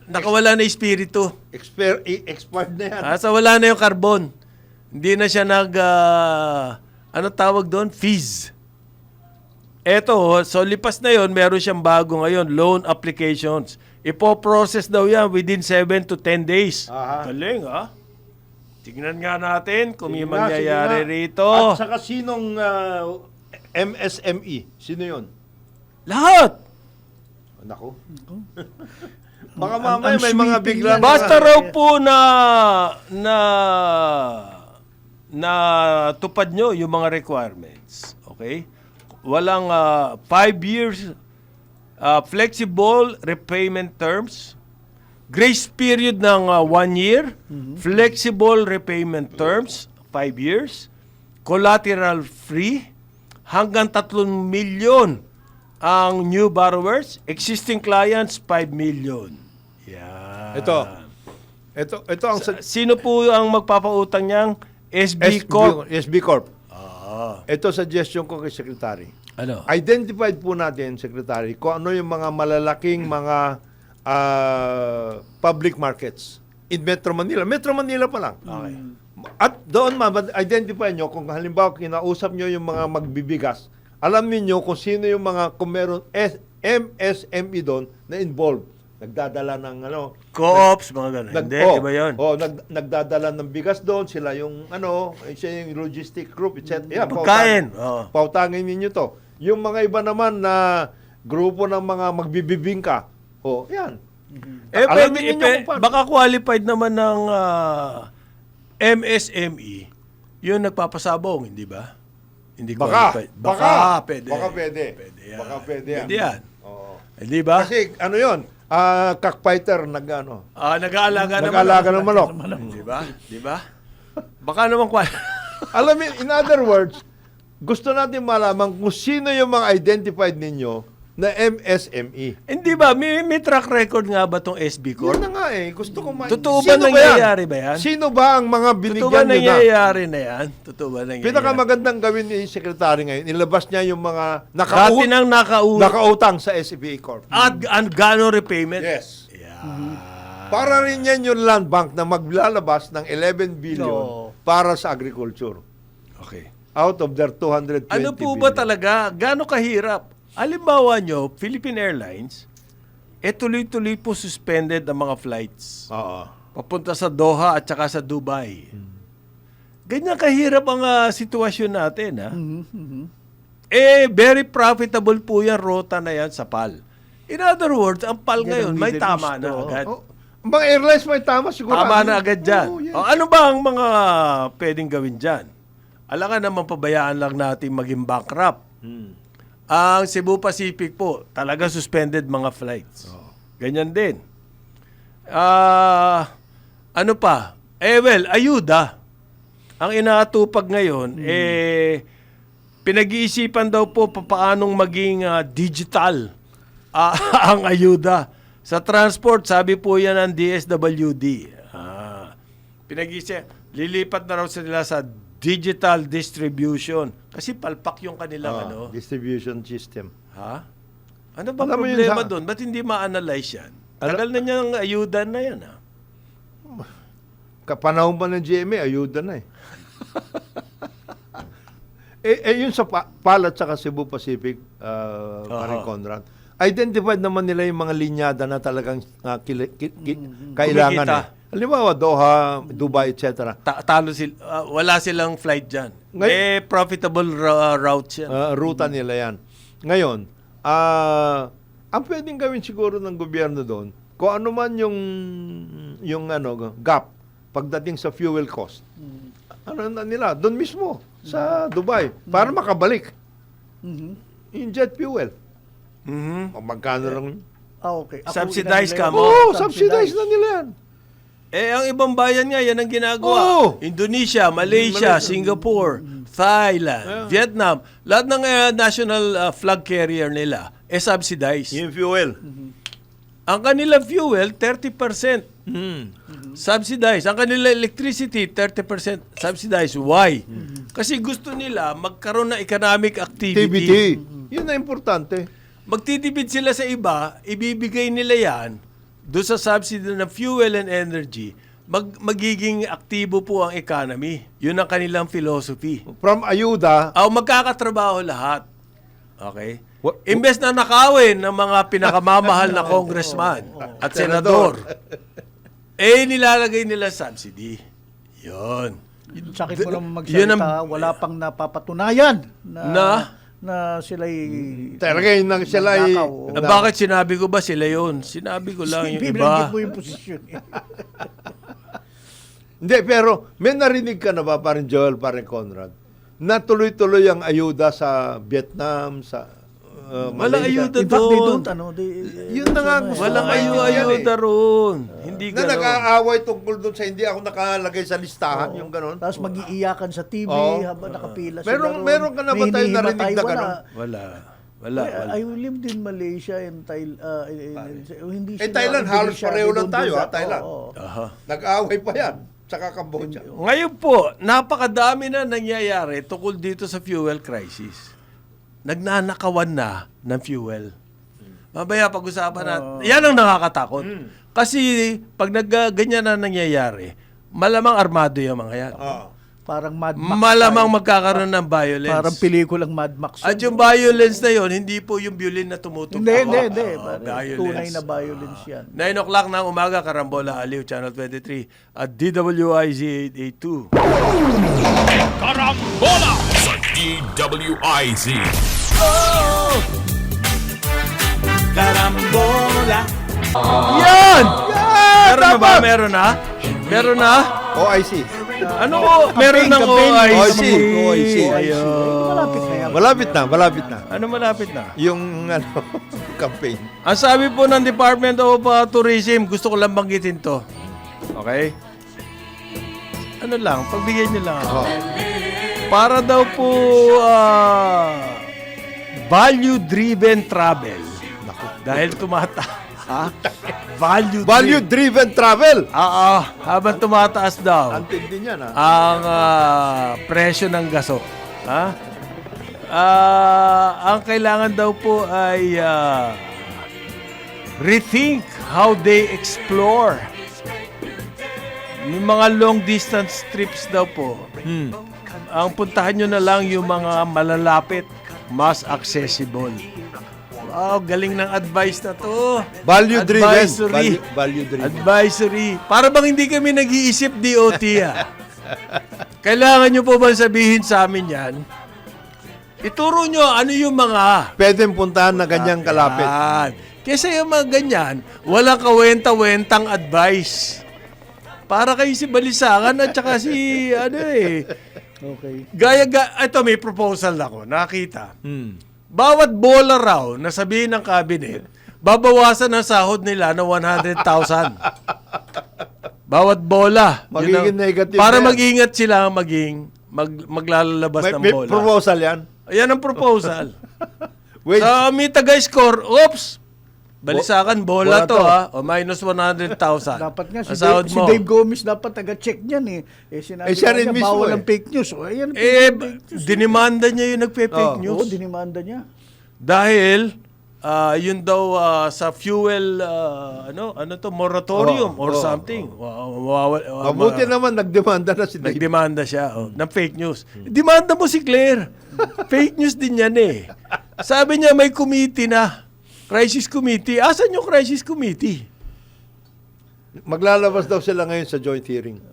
nakawala na yung espiritu. Expired na yan. So, wala na yung carbon. Hindi na siya ano tawag doon? Fizz. Eto, so lipas na yon, meron siyang bago ngayon, loan applications. Ipo-process daw yan within 7 to 10 days. Aha. Galing, ha? Tignan nga natin kung may Sige nga, mangyayari sige nga. rito. At saka sinong MSME? Sino yun? Lahat! Nako. Baka mamaya may mga bigla na... Basta raw po na tupad nyo yung mga requirements. Okay? Walang 5 years flexible repayment terms, grace period ng 1 year, flexible repayment terms, 5 years, collateral free, hanggang 3 milyon ang new borrowers, existing clients 5 million. Yan. Ito ang Sino po ang magpapautang niyang SB Corp? SB Corp. Ito suggestion ko kay Secretary. Ano? Identified po natin, Secretary, kung ano yung mga malalaking mga public markets in Metro Manila. Metro Manila pa lang. Okay. At doon identify nyo kung halimbawa kinausap nyo yung mga magbibigas, alam niyo kung sino yung mga kung meron MSME doon na involved. Nagdadala ng Co-ops, mga ganun. Hindi, iba yun. Nagdadala ng bigas doon, sila yung siya yung logistic group, etc. Yeah, Pagkain. Pautangin ninyo to. Yung mga iba naman na grupo ng mga magbibibingka. Yan. Alam ninyo kung paano. Baka qualified naman ng MSME, yung nagpapasabong, hindi ba? Hindi qualified. Baka pwede. Baka pwede. Pwede yan. Baka pwede yan. Pwede yan. Oo. Hindi ba? Kasi yun, cockfighter Nag-aalaga ng manok. Di ba? Di ba? Baka naman Alam mo, in other words, gusto natin malaman kung sino yung mga identified ninyo na MSME. Hindi ba? May track record nga ba tong SB Corp? Yun na nga gusto ko Totoo ba nangyayari ba yan? Sino ba ang mga Totoo binigyan ba nyo na? nangyayari na yan? Totoo ba nangyayari? Pinakamagandang gawin ni Secretary ngayon, ilabas niya yung mga Dati nang nakautang sa SBA Corp. At gano'ng repayment? Yes. Yeah. Para rin yan yung land bank na maglalabas ng 11 billion para sa agriculture. Okay. Out of their 220 Ano po billion. ba talaga? Gano'ng kahirap? Halimbawa nyo, Philippine Airlines, tuloy-tuloy po suspended ang mga flights. Oo. Papunta sa Doha at saka sa Dubai. Ganyan kahirap ang sitwasyon natin. Ha? Very profitable po yung rota na yan sa PAL. In other words, ang PAL ngayon, may Middle tama East, na agad. Mga airlines may tama siguro. Tama na agad dyan. Yes. Ano ba ang mga pwedeng gawin dyan? Alangan naman pabayaan lang natin maging bankrupt. Ang Cebu Pacific po, talaga suspended mga flights. Ganyan din. Ano pa? Ayuda. Ang inaatupag ngayon, pinag-iisipan daw po paanong maging digital ang ayuda. Sa transport, sabi po yan ng DSWD. Pinag-iisipan, lilipat na raw sila sa digital distribution. Kasi palpak yung kanilang distribution system. Ha? Ano ba Alam mo yun problema sa- doon? Ba't hindi ma-analyze yan? Tagal na niyang ayuda na yan, ha? Kapanahon pa ng GMA, ayuda na yun sa PAL at saka Cebu Pacific, parang Conrad, identified naman nila yung mga linyada na talagang kailangan Kumikita. Halimbawa, Doha, Dubai, etc. Talo sila. Wala silang flight dyan. Profitable routes yan. Ruta nila yan. Ngayon, ang pwedeng gawin siguro ng gobyerno doon, kung ano man yung gap pagdating sa fuel cost, ano na nila, doon mismo, sa Dubai, para makabalik. Yung jet fuel. Magkano lang, Okay. Subsidize ka Oo, mo. subsidize na nila yan. Ang ibang bayan nga, yan ang ginagawa. Oo. Indonesia, Malaysia, Singapore, Thailand, Vietnam, lahat ng national flag carrier nila, subsidized. Yung fuel. Ang kanilang fuel, 30%. Subsidized. Ang kanilang electricity, 30% subsidized. Why? Kasi gusto nila magkaroon ng economic activity. Yun na importante. Magtitipid sila sa iba, ibibigay nila yan doon sa subsidy ng fuel and energy. Magiging aktibo po ang economy. Yun ang kanilang philosophy. From ayuda, Magkakatrabaho lahat. Okay? What- Imbes na nakawin ng mga pinakamamahal na congressman at senador, nilalagay nila subsidy. Yun. Sakit mo naman Yun magsalita, wala pang napapatunayan na sila'y talaga yun lang sila ay... Nakaw. Bakit sinabi ko ba sila yun? Sinabi ko lang yung iba. Binanggit mo yung posisyon. Hindi, pero may narinig ka na ba, parang Joel, parang Conrad, na tuloy-tuloy ang ayuda sa Vietnam, sa Walang Malaysia. ayuda In fact, they doon. don't, Yun na nga gusto Walang ko maintindihan ayuda roon. Hindi Na gano'n. nag-aaway tungkol doon sa hindi ako nakalagay sa listahan, yung gano'n. Tapos mag-iiyakan sa TV Oo. habang nakapila Meron ka na ba tayo narinig na gano'n? Wala. I lived in Malaysia and Thailand. Hindi Thailand, hindi halos siya pareho lang doon tayo, sa- Thailand. oo. Aha. Nag-aaway pa yan, tsaka Cambodia. Ngayon po, napakadami na nangyayari tungkol dito sa fuel crisis. Nagnanakawan na ng fuel. Mamaya pag-usapan natin. Yan ang nakakatakot. Kasi pag ganyan na nangyayari, malamang armado yung mga yan. Parang Mad Max. Malamang magkakaroon ng violence. Parang pelikulang Mad Max. At yung violence na yon, hindi po yung violin na tumutupak. Hindi. Oo, Tunay na violence yan. 9 o'clock ng umaga, Karambola, Aliw, Channel 23, at DWIZ 882. Karambola sa DWIZ. Karambola. Yan! Meron na ba? Meron na? Meron na? OIC. Ano ko? Meron ng OIC. OIC. Ayun. Malapit na yan. Malapit na. Ano malapit na? Yung campaign. Ang sabi po ng Department of Tourism, gusto ko lang banggitin to. Okay? Ano lang, pagbigyan nyo lang ako. Para daw po value-driven travel. Dahil Value-driven travel. Habang tumataas daw Antindi niya na. ang presyo ng gaso. Ang kailangan daw po ay rethink how they explore. Yung mga long distance trips daw po. Ang puntahan nyo na lang yung mga malalapit, mas accessible. Wow, galing ng advice na to. Value-driven. Advisory. Value-driven. Advisory. Para bang hindi kami nag-iisip DOT Kailangan nyo po ba sabihin sa amin yan? Ituro nyo ano yung mga Pwedeng puntahan na ganyang kalapit. yan. Kesa yung mga ganyan, walang kawenta-wentang advice. Para kayo si Balisakan at saka si Okay. ito may proposal ako, nakita. Bawat bola raw na sabihin ng cabinet, babawasan ang sahod nila ng 100,000. Bawat bola. Magiging negative para na yan. mag-ingat sila maglalabas ng May bola. proposal yan. Ayan ang proposal. Wait, Sa may taga-score, oops! Balisakan, bola bola to to. O minus 100,000. Dapat nga Ang sahod si mo. Dave Gomez dapat taga-check niyan sinabi siya rin niya mismo bawal ang fake news. Ayan, Dinimanda niya yung nagpe-fake Oh. news. dinimanda niya. Dahil yun daw sa fuel moratorium or something. mabuti naman nagdemanda na si Dave. Nagdemanda siya ng fake news. Demanda mo si Claire. Fake news din yan Sabi niya may committee na. Crisis committee. Asan yung crisis committee? Maglalabas daw sila ngayon sa joint hearing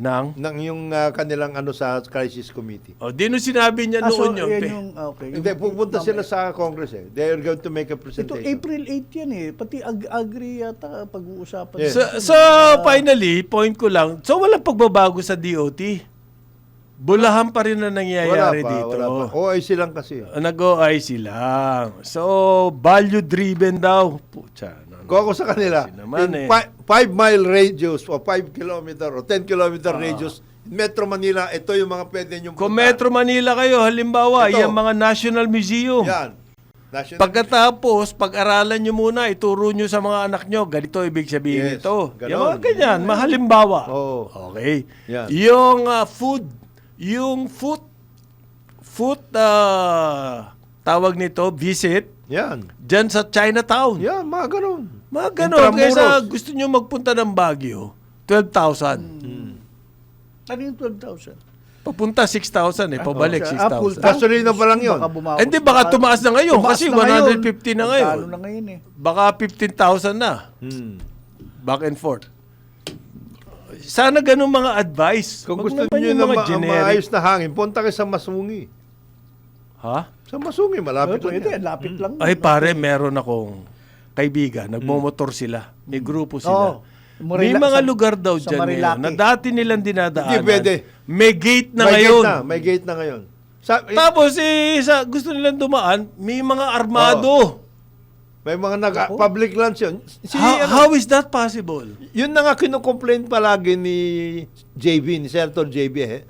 Nang? ng yung kanilang sa crisis committee. Di nung sinabi niya noon yun. yan yung, okay. Hindi, pupunta sila sa Congress They are going to make a Ito, presentation. April 8 yan Pati agri yata pag-uusapan. Yes. So finally, point ko lang, so walang pagbabago sa DOT. Bulahan pa rin na nangyayari dito. Wala pa. OIC lang kasi. Nag-OIC lang. So, value-driven daw. Pucha. Kung ako sa kanila, naman in eh. 5-mile radius o 5 kilometer o 10 kilometer radius, in Metro Manila, ito yung mga pwede nyo Kung Metro Manila kayo, halimbawa, Ito. yung mga National Museum. Yan. National Pagkatapos, pag-aralan nyo muna, ituro nyo sa mga anak nyo, ganito ibig sabihin Yes, ito. ganon. Yung mga ganyan, mahalimbawa. Oo. Okay. Yan. Yung food, tawag nito, visit, Yan. dyan sa Chinatown. Yan, mga ganun. Mga ganon. Intramuros. Kaysa gusto nyo magpunta ng Baguio, 12,000. Ano yung 12,000? Papunta 6,000 pabalik Full 6,000. tank? Gasolina pa lang yun. Baka bumawas. Hindi, baka tumaas na ngayon Tumaas kasi na ngayon. 150 na ngayon. Magkano na ngayon eh. Baka 15,000 na. Back and forth. Sana ganun mga advice. Kung Wag gusto naman niyo yung na mga maayos na hangin, punta kayo sa Masungi. Ha? Sa Masungi, malapit lang Pwede, yan. lapit lang. Ay pare, meron akong kaibigan. Nagmomotor sila. May grupo sila. May Marila- mga sa- lugar daw sa dyan ngayon Marilaki. na dati nilang dinadaanan. Hindi pwede. May gate na May ngayon. gate na, may gate na ngayon. Tapos gusto nilang dumaan, may mga armado. May mga public lands yun. How is that possible? Yun na nga kinukomplain palagi ni JB, ni Senator JB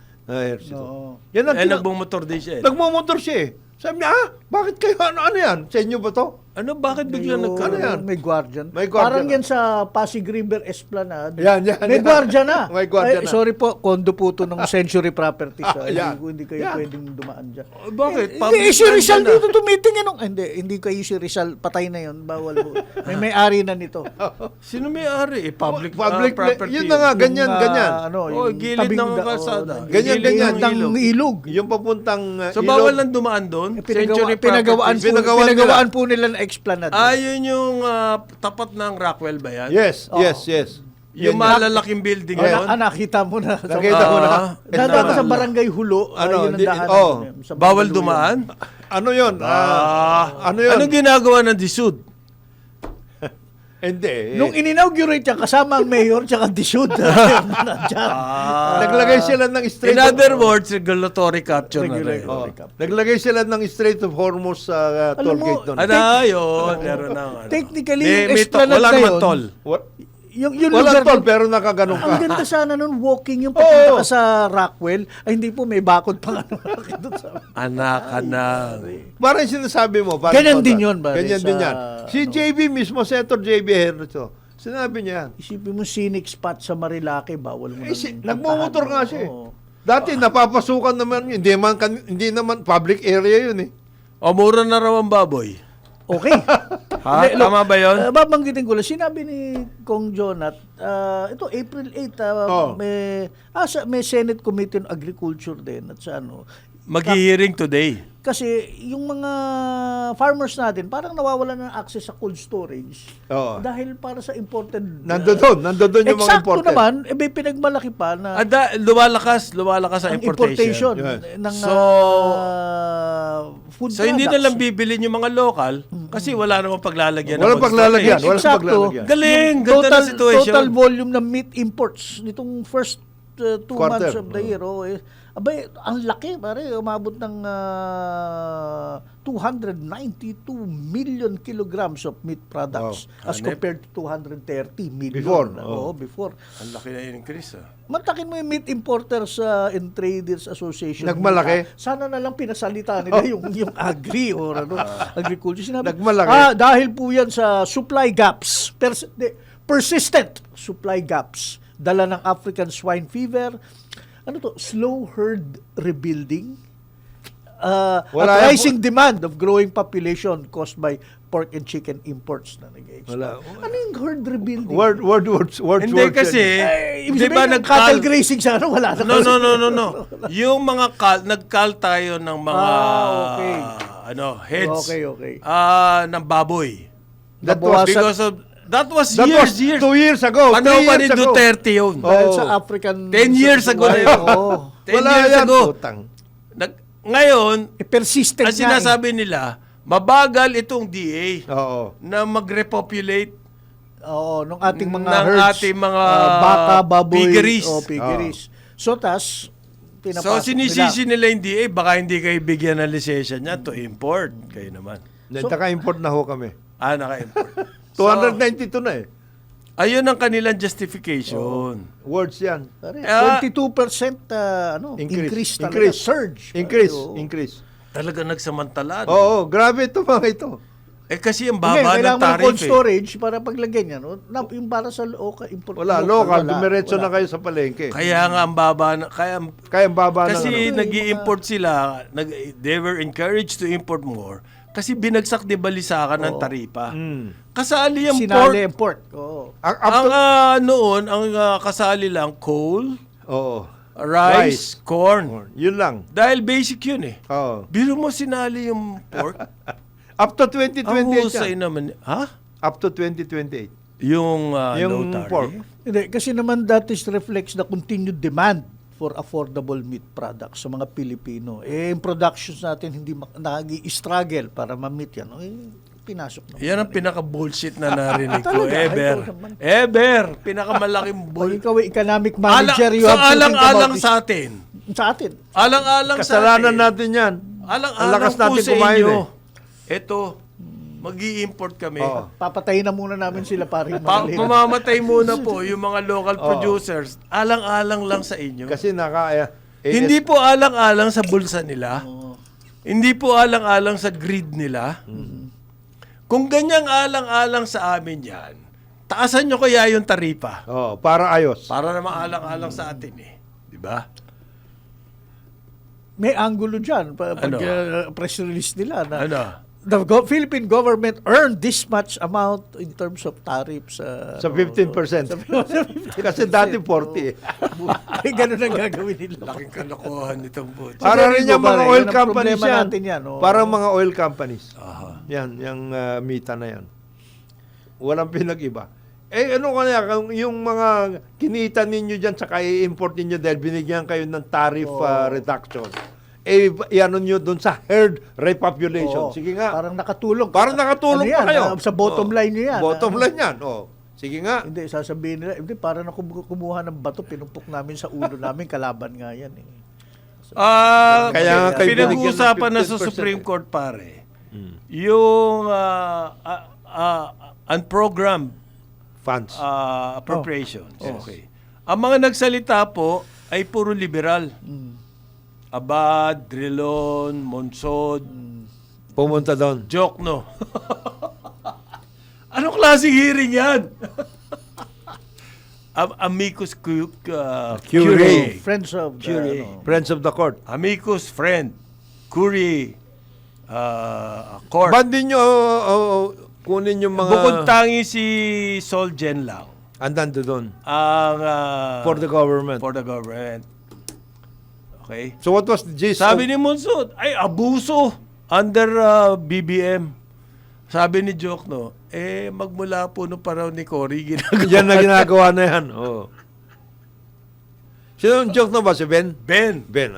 Oo. Yan ang Nagmumotor din siya. nagmumotor siya eh. Sabi niya, bakit kayo, ano yan? Sa inyo ba to? Ano, bakit biglang Yung- nagkaroon? Ano yan? May guardian. May guardian Parang na. yan sa Pasig River Esplanade. Yan. May guardian na. May guardian Ay, na. sorry po, kondo po to ng Century Properties. Yan. Hindi kayo Yan. pwedeng dumaan dyan. Bakit? Hindi, si Public Rizal land na. dito tumitingin. Hindi kayo si Rizal. Patay na yun. Bawal po. May-ari na nito. Sino may-ari? Public, property. yun na nga, ganyan, Yung, ganyan. Gilid tabing ng kalsada. Ganyan, Gilid ganyan. ng ng ilog. Yung papuntang So, ilog. bawal lang dumaan doon? Century Pinagawaan Properties. po, pinagawaan po nila ng Esplanade. Yun yung tapat ng Rockwell ba yan? Yes. Yung Yan, malalaking building yun? Nakita mo na. Nakita mo na. Dadaan sa barangay Hulo. Ano, yun ang di- daanan. oh. Sa Bawal barangay Hulo dumaan? Ano yun? Ano yun? Anong ginagawa ng DSUD? Hindi. Nung in-inaugurate niya, kasama ang mayor tsaka disud. Nandiyan. Naglagay sila ng Strait In of... other words, regulatory capture na rin. Oh, naglagay sila ng Strait of Hormuz sa Alam toll mo, gate doon. Ano yun? Meron ng ano. Technically, May- yung may Esplanade wala na naman yun, toll. yung Walang lugar toll, doon, pero nakaganon ang ka. ganda sana nun, walking yung papunta Oo. ka sa Rockwell, ay hindi po, may bakod pa nga doon sa... Anak. Parang sinasabi mo. parang Ganyan total. din yun, pare, Ganyan sa- din yan. Si JB mismo, Senator JB Herrito, sinabi niya yan. Isipin mo, scenic spot sa Marilaki, bawal mo Nagmumotor nga siya. Oo. Dati, napapasukan naman yun. Hindi naman public area yun eh. O, mura na raw ang baboy. Okay. Ha? Hindi, look, Tama ba yun? babanggitin ko lang, sinabi ni Kong Jonat, ito April 8, may Senate Committee on Agriculture din at sa ano. Mag-hearing today. Kasi yung mga farmers natin parang nawawalan ng access sa cold storage. Oo. Dahil para sa imported. Nandun yung mga Eksakto imported. naman, may pinagmalaki pa na Lumalakas ang ang importation Yes. ng food So, hindi na products. lang bibilin yung mga local kasi wala namang paglalagyan. Walang ng cold paglalagyan. storage. Walang Eksakto. paglalagyan. Galing! Ganda na situation. Total volume ng meat imports nitong first 2 Quarter. months of the year. Abay, ang laki, pare. Umabot ng 292 million kilograms of meat products as compared to 230 million. Before, Before. Ang laki na yung increase. Mantakin mo yung Meat Importers and Traders Association. Nagmalaki? Sana na lang pinasalita nila yung agri or agriculture. Sinabi, Nagmalaki? dahil po yan sa supply gaps, persistent supply gaps, dala ng African swine fever, slow herd rebuilding, Wala at yan rising demand of growing population caused by pork and chicken imports na nag-expand. Wala. Ano yung herd rebuilding? Words. Hindi kasi, Di ba cattle grazing sa wala na. No. Yung mga nag-call tayo ng mga okay. heads Okay. ng baboy. That was, That was that was years. 2 years ago. Ano 3 pa years ni ago. Duterte yun? Dahil Oo. sa African... 10 years ago na yun. 10 Wala years yan, ago. putang. Ngayon, persistent ang sinasabi nila, mabagal itong DA Oo. na mag-repopulate Oo, nung ating mga ng herds. ating mga baka, baboy, piggeries. o piggeries. So, pinapasok So, sinisisi nila yung DA, baka hindi kayo bigyan ng lisensya niya to import. Kayo naman. Naka-import na ho kami. Naka-import. 292 na eh. Ayun ang kanilang justification. Words yan. Pare, Ah, 22% increase talaga, surge. Increase. Pare, oo. Increase. Talaga nagsamantala. Oo, grabe ito mga ito. Kasi ang Hindi, baba ng kailangan mo ng tarif cold storage para paglagyan yan. No? Yung para sa local, import. Wala, local. wala. Dumiretso na kayo sa palengke. Kaya nga ang baba na, kaya Kaya ang baba kasi na. nag-i-import sila, they were encouraged to import more kasi binagsak de balisakan ng taripa. Kasali ang Sinali pork. import. Oo. Noon, ang kasali lang coal, Oo. rice, corn. Yun lang. Dahil basic yun eh. Oo. Biro mo sinali yung pork. Up to Ang 2028 husay yan. naman. Ha? Up to 2028. Yung Yung low tariff? pork. Hindi, kasi naman that is reflects the continued demand for affordable meat products sa mga Pilipino. Yung productions natin hindi nag-i-struggle para ma-meet yan. Pinasok naman. Yan ang pinaka-bullshit na narinig ko. Talaga? Ay, Ever. ikaw naman. Ever. Pinakamalaking Pag bullshit. ikaw ay economic manager, you have to think alang-alang about sa atin. this. Sa atin. Alang-alang sa Kasalanan atin. natin yan. Alang-alang Ang lakas po natin sa kumain inyo. eh. Ito, mag-i-import kami. Oo. Papatayin na muna namin sila para madali na. Pamamatay muna po yung mga local producers. Alang-alang lang sa inyo. Kasi Hindi po alang-alang sa bulsa nila. Hindi po alang-alang sa greed nila. Kung ganyang alang-alang sa amin yan, taasan nyo kaya yung taripa. para ayos. Para naman alang-alang sa atin eh. Di ba? May angulo dyan. Pag Ano? press release nila na Ano? the Philippine government earned this much amount in terms of tariffs. Sa 15%. Kasi dati 40 eh. Ay, ganun ang gagawin nila. Laking kalokohan itong buti. Para rin yung mga oil Yun ang companies problema yan. natin yan, oh. Parang mga oil companies. Yan, yung mita na yan. Walang pinag-iba. Ano kaya, yung mga kinita ninyo dyan, saka i-import ninyo dahil binigyan kayo ng tariff reduction. Iano nyo dun sa herd repopulation. Oo. Sige nga. Parang nakatulong. Parang nakatulong Ano yan, pa kayo. sa bottom line nyo yan. Bottom line yan. Sige nga. Hindi, sasabihin nila, hindi, parang kumuha ng bato, pinumpok namin sa ulo namin, kalaban nga yan eh. Kaya nga kayo pinag-uusapan na binigyan ng sa 15%. Supreme Court pare. Yung unprogrammed Funds. appropriations. Okay. Ang mga nagsalita po ay puro liberal. Abad, Drilon, Monsod, Pumunta doon. Jokno. Anong klaseng hearing yan? Amicus Curiae. Friends of the, Curie. Friends of the court. Amicus friend. Curie. Court. Ba't di nyo kunin yung mga... Bukod tangi si Solgen lang. Andan doon. Ang For the government. For the government. Okay? So what was the gist? Sabi ni Monsod, ay abuso under BBM. Sabi ni Jokno, magmula po nung panahon ni Cory, ginagawa. Yan na ginagawa na yan. Oh. Sino yung joke na ba? Si Ben? Ben. Ben,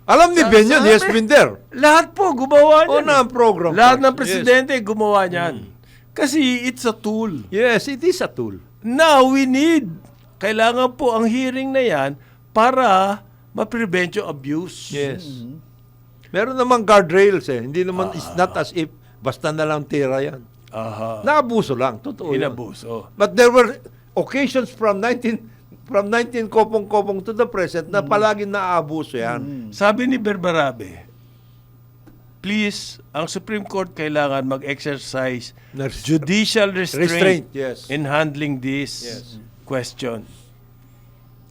Alam ni Ben yun. He has been there. Lahat po gumawa niyan. na ang program. Lahat ng Yes. presidente gumawa niyan. Kasi it's a tool. Yes, it is a tool. Now we need, kailangan po ang hearing na yan para ma-prevent yung abuse. Yes. Meron namang guardrails eh. Hindi naman, it's not as if basta na lang tira yan. Aha. Naabuso lang. Totoo yun. Inabuso. But there were occasions from 19 kopong-kopong to the present na palagi naaabuso yan. Sabi ni Berberabe, please, ang Supreme Court kailangan mag-exercise judicial restraint, yes. in handling this question.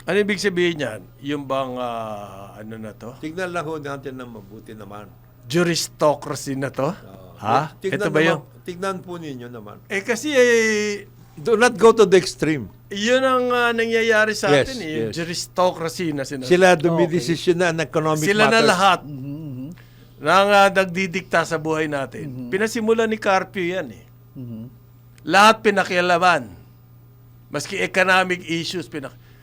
Ano ibig sabihin yan? Yung bang, ano na to? Tignan lang ho natin na mabuti naman. Juristocracy na to? Ha? Tignan Ito ba naman, yung... tignan po ninyo naman. kasi Do not go to the extreme. yun ang nangyayari sa Yes, atin. yes. Yung juristocracy na sinasabi. Sila dumidesisyon na ang economic Sila na matters. lahat nang nagdidikta sa buhay natin. Pinasimulan ni Carpio yan eh. Lahat pinakialaman. Maski economic issues,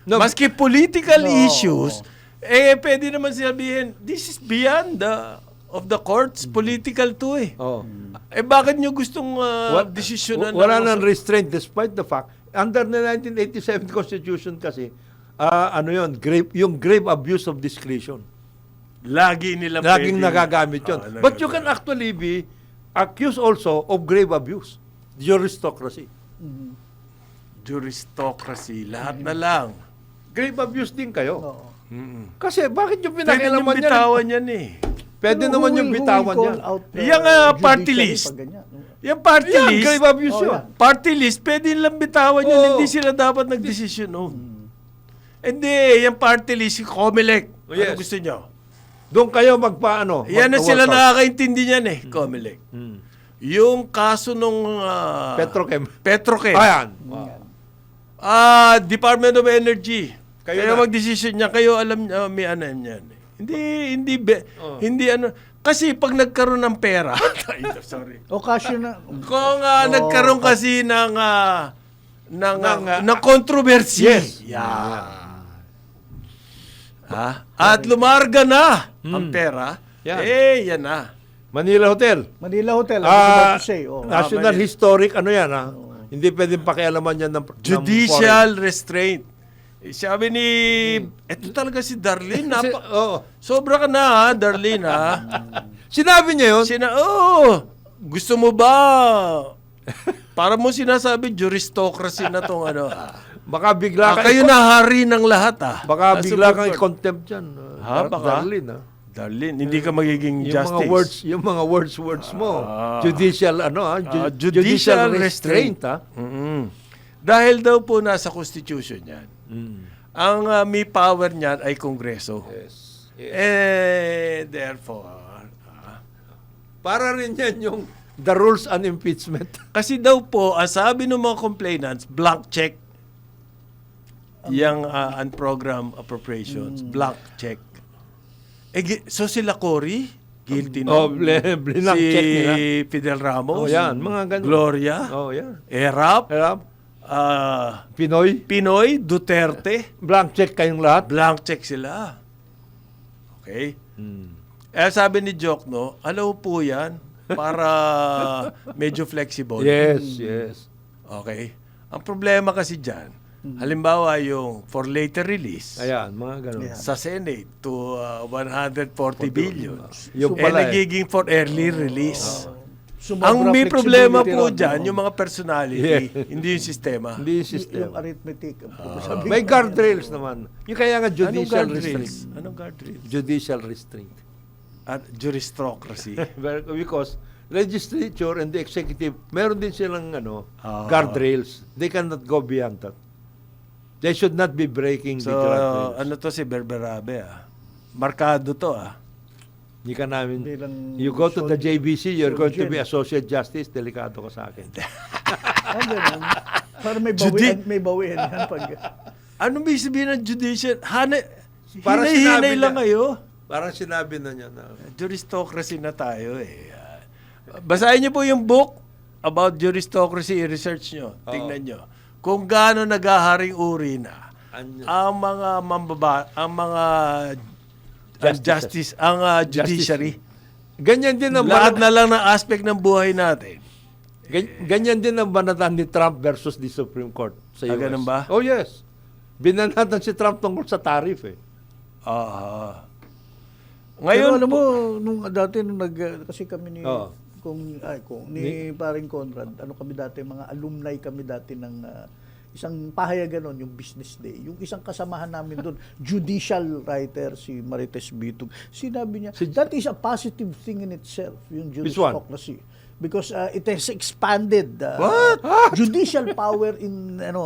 No, maski political issues, pwede naman sabihin, this is beyond of the courts, political to eh. Oh. Bakit nyo gustong desisyonan? Wala nang restraint despite the fact under the 1987 Constitution kasi ano yun, yung grave abuse of discretion. Lagi nilang Laging pwede- nagagamit yun. Oo, But you can actually be accused also of grave abuse. Juristocracy. Juristocracy, lahat na lang. Grave abuse din kayo. Oo. Kasi bakit yung Pwede niyong pinakialaman yan? bitawan yan eh. Pwede Pero naman who yung will bitawan call yan. out, Yung, party judicially list. pag ganyan? Yung party Yan, list, grave abuse Oh, yun. yan. party list, pwede nilang bitawan yun. Oo. Hindi sila dapat nag-decision. Oh. Hindi, yung party list, yung COMELEC. Oh, yes. Ano gusto nyo? Doon kayo magpaano. Yan na sila magpa-workout. nakakaintindi niyan eh, COMELEC. Yung kaso nung Petrochem. Petrochem. Ayan. Department of Energy. Kayo Kayo na. mag-decision niya, kayo alam may ano yan. Hindi ano. Kasi pag nagkaroon ng pera, sorry. Okasyon na. Kung nagkaroon kasi ng controversy. Yes. Yeah. At lumarga na ang pera, Yan. yan na. Manila Hotel. Manila Hotel, I was about to say. Oh. National Manila. Historic, ano yan ha? Hindi pwedeng pakialaman yan ng Judicial restraint. Sabi ni, eto talaga si Darlene, sobra ka na ha, Darlene ha. Sinabi niya yun. Gusto mo ba? Para mo sinasabi, juristocracy na tong ano. Baka bigla Kayo na hari ng lahat Baka bigla kang Supreme Court. i-contempt yan. Baka? Darlene ha? Darlene, hindi ka magiging Yung justice. mga words mo. Judicial Judicial restraint ha? Dahil daw po nasa Constitution yan. Ang may power niyan ay Kongreso. Yes. Therefore, Para rin yan yung the rules on impeachment. kasi daw po, ang sabi ng mga complainants, blank check. Yung unprogrammed appropriations, blank check. So sila Cory, guilty na. Blank Si check nila. Fidel Ramos, Yan, mga ganun. Gloria, Yan. Erap, Alam? Pinoy, Duterte, Blank check kayong lahat. blank check sila. Okay? Sabi ni Jokno, alaw po yan para medyo flexible. Yes. Okay? Ang problema kasi dyan, halimbawa yung for later release Ayan, mga ganun. sa Senate to 140 billion. Yung pala nagiging for early release. Sumobra Ang may problema flexibility po ron, dyan, no? yung mga personality, hindi yung sistema. Hindi yung Yung system. arithmetic. May guardrails naman. Yung kaya nga Anong judicial guardrails? restraint. Anong guardrails? Judicial restraint. At juristocracy. Because legislature and the executive, meron din silang guardrails. They cannot go beyond that. They should not be breaking the So, guardrails. ano to si Berberabe Markado to Hindi ka namin, Bilang you go to the JBC, you're going to Soldier. be associate justice, delikado ka sa akin. Ganun. Para may bawian yan pag... Anong may sabihin ng judicial? Parang Hinay-hinay sinabi lang niya. kayo. Parang sinabi na niya na, Juristocracy na tayo Basahin niyo po yung book about juristocracy, research nyo. Tingnan nyo. Kung gaano naghaharing uri na ang mga ang mga judiciary. ganyan din ang Lahat na lang ng aspect ng buhay natin. ganyan din ang banatan ni Trump versus the Supreme Court sa US. Ganun ba? Oh yes. Binanatan si Trump tungkol sa tariff Ngayon, Ngayon, alam mo, nung dati, kasi kami ni... Oo. ni paring Conrad, kami dati, mga alumni kami dati ng isang pahayagan nun, yung Business Day. Yung isang kasamahan namin doon, judicial writer, si Marites Bitug, sinabi niya, that is a positive thing in itself, yung judiciocracy. Because it has expanded judicial power in at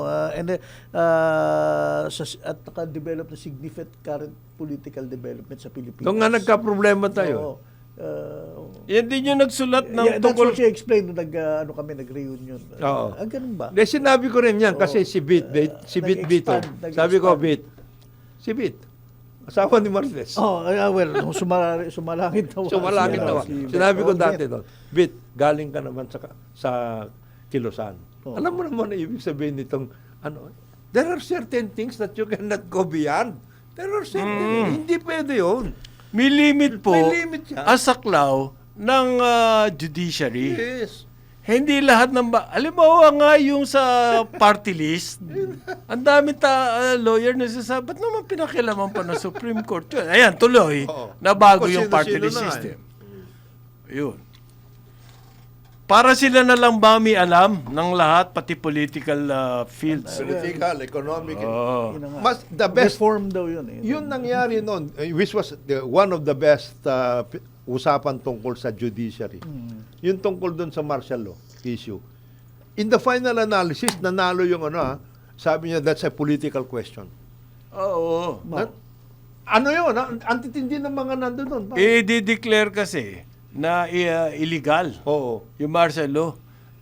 naka-develop na significant current political development sa Pilipinas. Kung nga nagka-problema tayo. yan din yung nagsulat ng That's tungkol... what she explained nung kami nag-reunion. Ganun ba? De, sinabi ko rin yan kasi si Bit Bito. Sabi ko, Bit. Si Bit. Asawa ni Marites. Sumalangit daw. Sumalangit daw. Sinabi ko dati doon, Bit, galing ka naman sa Kilusan. Alam mo naman na ibig sabihin nitong, there are certain things that you cannot go beyond. There are certain, hindi pwede yun. May limit po May limit yan. ang saklaw ng judiciary. Yes. Hindi lahat ng alimbawa nga yung sa party list, ang dami lawyer na sasabi, ba't naman pinakilaman pa ng Supreme Court yun? Ayan, tuloy, nabago Kung yung party sino-sino list na, system. Yun. Para sila na lang ba may alam ng lahat, pati political fields? Political, economic. Yun na nga. Mas the best Reform daw yun eh. yun nangyari noon, which was one of the best usapan tungkol sa judiciary. Yung tungkol doon sa martial law issue. In the final analysis, nanalo yung sabi niya, that's a political question. Oo. Ano yun? Ang titindi ng mga nandun doon. I-declare kasi na illegal Oo. yung martial law.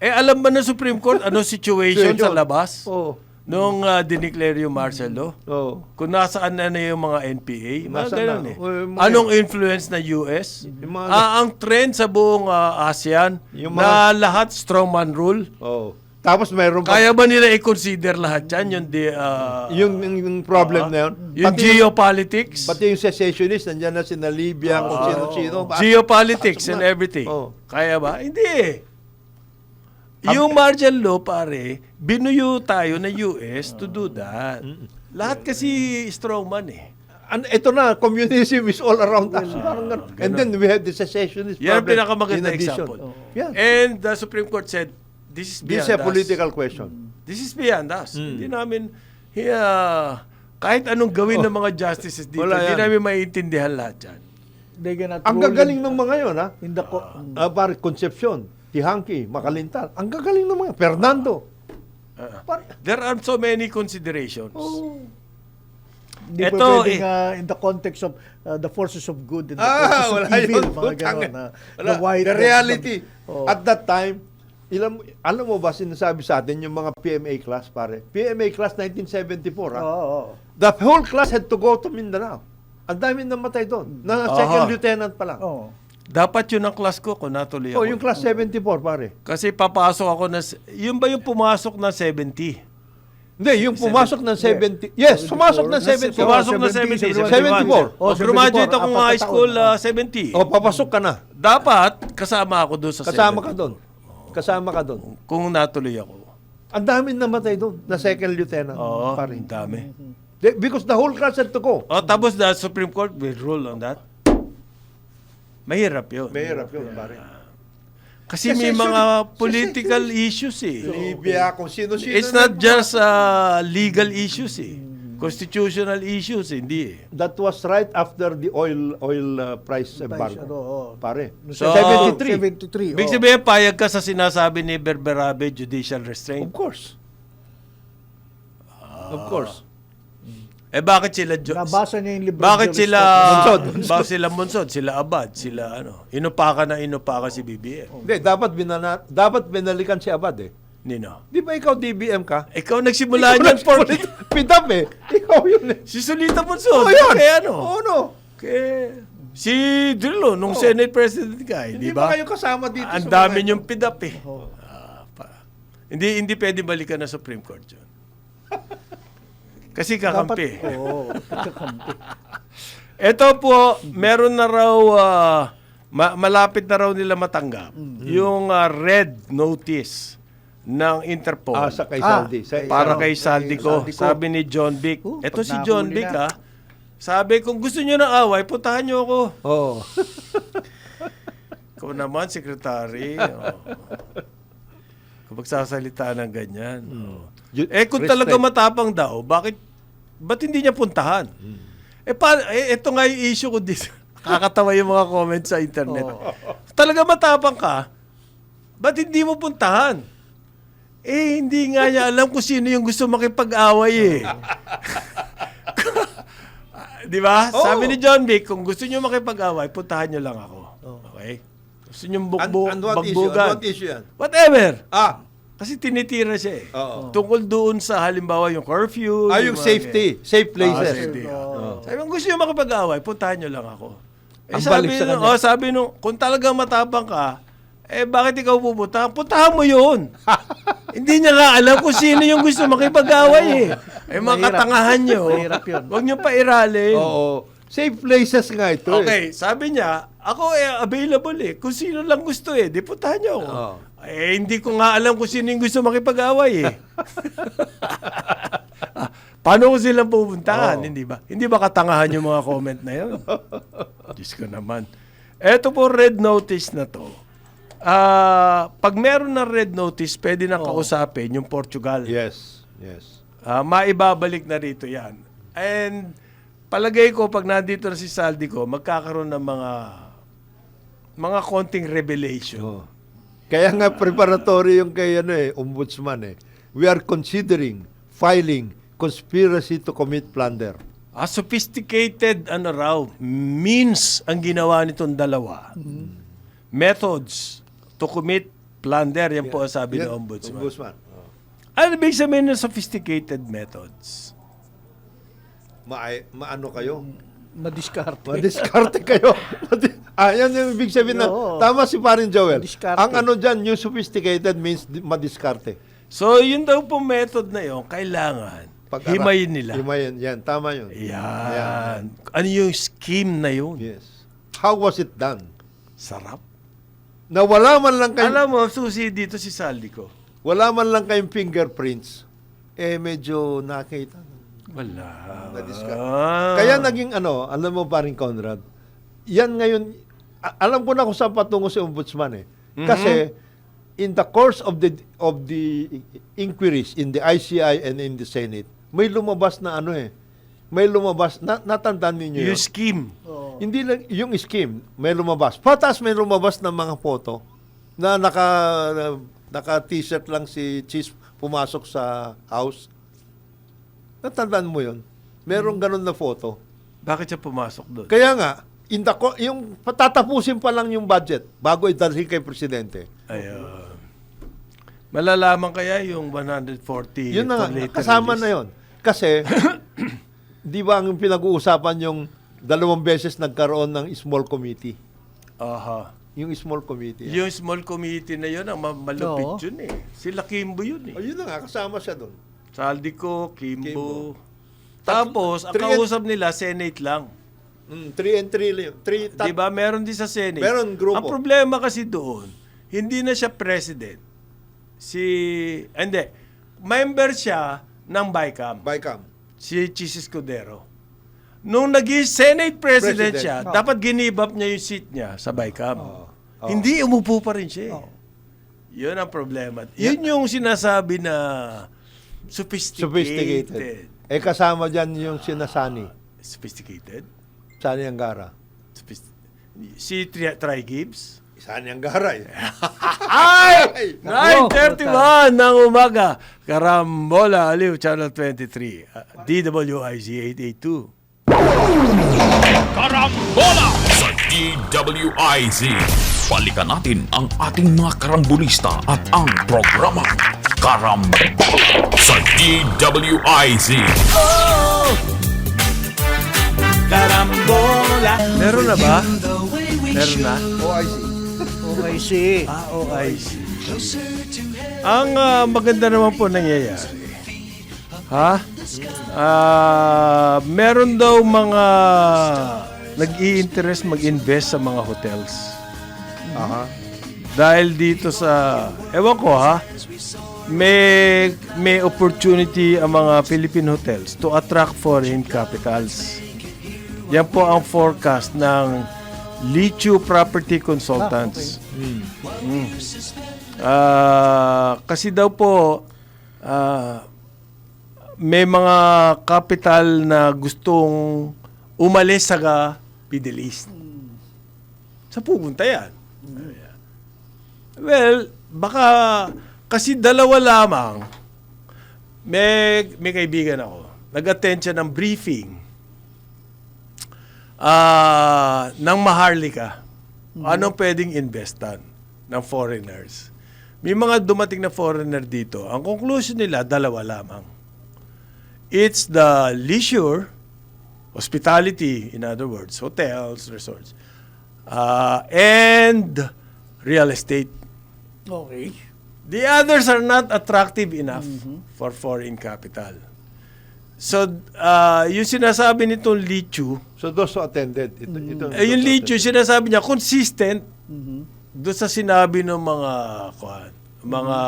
Alam ba ng Supreme Court ano situation sa labas? Oo. Nung dineclare yung martial law? Oo. Kung nasaan na yung mga NPA, mga Nasaan ganun na? eh. Yung mga- Anong influence ng US? Yung mga- Ang trend sa buong ASEAN Yung na lahat strongman rule. Oo. Tapos mayroon pa, Kaya ba nila i-consider lahat yan? yung problem na yun. Yung geopolitics? Pati yung secessionist, nandiyan na sina Libya, kung sino-sino. Geopolitics and everything. Oo. Kaya ba? Hindi eh. Yung martial law, pare, binuyo tayo na US to do that. Lahat kasi strongman eh. Ito na, communism is all around us. Parang ganun. And then we have the secessionist Yan ang problem pinakamaganda in addition. example. Yeah. And the Supreme Court said, this is This beyond is a us. political question. This is beyond us. Hindi namin, kahit anong gawin ng mga justices dito, Wala hindi yan. namin maiintindihan lahat yan. They cannot Ang rule gagaling ng mga yun, in the Par Concepcion, Tihanki, Makalintal. Ang gagaling ng mga Fernando. There are so many considerations. Hindi Ito, po pwedeng in the context of the forces of good and the forces of Wala evil. yun. Mga ganon, Wala. the white, The reality. Oh. At that time, alam mo ba sinasabi sa atin yung mga PMA class, pare? PMA class 1974, ha? Oo. The whole class had to go to Mindanao. Ang dami namatay doon. Na second lieutenant pa lang. Oo. Dapat yun ang class ko kung natuloy ako. Oh, yung class 74, pare. Kasi papasok ako na, yun ba yung pumasok na 70? Hindi, yung pumasok ng 70. Yes, pumasok ng 70. Pumasok na 74. 70. 71. Oh, Graduate ako ng 74. high school, Apat na 70. O, papasok ka na. Dapat, kasama ako doon sa Kasama 70. ka doon. Kasama ka doon. Kung natuloy ako. Ang dami namatay doon na second lieutenant. Oo, pare. ang dami. Because the whole class had to go. Tapos the Supreme Court will rule on that. Mahirap yun. Mahirap yun, pare. Kasi may mga political issues eh. Libya, kung sino-sino. It's not just legal issues eh. Constitutional issues, hindi eh. That was right after the oil price embargo. Oo. Pare. So, 73. Big sabihin, payag ka sa sinasabi ni Berberabe, judicial restraint. Of course. Of course. Bakit sila Nabasa niya yung libro. Bakit sila Munsod. Bakit sila Munsod, sila Abad, sila inupakan si BBM. Hindi, dapat binalikan si Abad eh. Nino. Di ba ikaw DBM ka? Ikaw nagsimula niyan for Pidap eh. Ikaw yun eh. si Solita Munsod. Oh, yan. Kaya ano? Oo, no. Kaya si Drillo nung Senate President ka, Hindi di ba ba? kayo kasama dito Ang sa dami mga- niyong pidap eh. Hindi pwede balikan na Supreme Court yun. Kasi kakampi. Oo. Kakampi. Ito po, meron na raw, malapit na raw nila matanggap yung red notice ng Interpol sa kay Saldi. para kay Saldi ko. Saldi ko. Sabi ni John Vic. Ito pag si John nahuli Vic na. Sabi, kung gusto nyo ng away, puntahan nyo ako. Oo. Ikaw naman, sekretary. Kung magsasalita ng ganyan. Kung talaga matapang daw, ba't hindi niya puntahan? Ito nga yung issue ko dito. Kakatawa yung mga comments sa internet. Talaga matapang ka, ba't hindi mo puntahan? Hindi nga niya alam kung sino yung gusto makipag-away eh. Di ba? Sabi ni John Vic, kung gusto niyo makipag-away, puntahan niyo lang ako. Okay? Gusto niyo bagbugan. What issue yan? Whatever. Kasi Kasi tinitira siya eh. Oo. Tungkol doon sa halimbawa yung curfew. yung mga safety. Safe places. safety. Sabi ko, gusto nyo makipag-away, puntahan nyo lang ako. Ang balik sa kanya. Sabi nung, kung talagang matapang ka, bakit ikaw pupunta? Puntahan mo yun. Hindi niya nga alam kung sino yung gusto makipag-away eh. Mga Mahirap. katangahan nyo. Mahirap yun. Huwag nyo pairalin. Oo. Safe places nga ito Okay, sabi niya, ako available Kung sino lang gusto di puntahan niyo ako. Oo. Hindi ko nga alam kung sino yung gusto makipag-away Paano ko silang pupuntahan, hindi ba? Hindi ba katangahan yung mga comment na yun? Diyos ko naman. Eto po, red notice na to. Pag meron ng red notice, pwede na kausapin yung Portugal. Yes. Maibabalik na rito yan. And palagay ko, pag nandito na si Saldico, magkakaroon ng mga konting revelation. Oh. Kaya nga preparatory yung kay ombudsman We are considering filing conspiracy to commit plunder. Sophisticated means ang ginawa nitong dalawa. Methods to commit plunder, yan po ang sabi ng ombudsman. Oh. Ano ibig sabihin ng sophisticated methods? Maano kayo? Madiskarte. Madiskarte kayo. Yan yung ibig sabihin na. Oo. Tama si Parin Joel. Madiskarte. Ang dyan, yung sophisticated means madiskarte. So, yun daw po method na yun, kailangan himayin nila. Himayin, yan. Tama yun. Yan. Ano yung scheme na yun? Yes. How was it done? Sarap. Na wala man lang kayong, Alam mo, susi dito si Saldico. wala man lang kayong fingerprints, medyo nakita. Wala. Madiskarte. Kaya naging alam mo Paring Conrad, yan ngayon, alam ko na kung saan patungo si Ombudsman Kasi, in the course of the inquiries in the ICI and in the Senate, may lumabas na may lumabas, natandaan ninyo yun? Yung scheme. Hindi lang yung scheme, may lumabas. Patas may lumabas ng mga photo na naka-t-shirt lang si Cheese pumasok sa house. Natandaan mo yun? Merong ganun na photo. Bakit siya pumasok doon? Kaya nga, yung patatapusin pa lang yung budget bago idalhin kay Presidente. Ayun. Malalaman kaya yung 140 Yun na for nga, later kasama release? na yun. Kasi, di ba ang pinag-uusapan yung 2 beses nagkaroon ng small committee? Aha. Yung small committee. Yung small committee na yun, ang malupit Oo. yun Sila Kimbo yun Yun na nga, kasama siya doon. Saldico, Kimbo. Kimbo. Tapos, ang Three and- kausap nila, Senate lang. 3 and 3 lang. Di ba? Meron din sa Senate. Meron grupo. Ang problema kasi doon, hindi na siya president. Member siya ng BICAM. Bicam. Si Chis Escudero. Nung naging Senate President President. siya, dapat give up niya yung seat niya sa BICAM. Hindi, umupo pa rin siya. Yun ang problema. Yun yung sinasabi na sophisticated. Kasama dyan yung sinasani. Sophisticated? Sani Angara. Si Tri Gibbs? Sani Angara Ay! 9:31 ng umaga. Karambola, Aliw, Channel 23. DWIZ 882. Karambola sa DWIZ. Balikan natin ang ating mga karambulista at ang programa Karambola sa DWIZ. Karambola. Meron na ba? Meron na? OIC. OIC. Ang maganda naman po nangyayari. Meron daw mga nag-i-interest mag-invest sa mga hotels. Dahil dito sa, ewan ko may opportunity ang mga Philippine hotels to attract foreign capitals. Yan po ang forecast ng Lichu Property Consultants. Kasi daw po, may mga capital na gustong umalis sa Middle East. Sa pupunta yan. Well, baka kasi dalawa lamang. May kaibigan ako. Nag-attend siya ng briefing ng Maharlika. Anong pwedeng investan ng foreigners? May mga dumating na foreigner dito. Ang conclusion nila, dalawa lamang. It's the leisure, hospitality, in other words, hotels, resorts, and real estate. Okay. The others are not attractive enough for foreign capital. So, yung sinasabi nitong Lichu, So those who attended, Yung lead yung sinasabi niya, consistent doon sa sinabi ng mga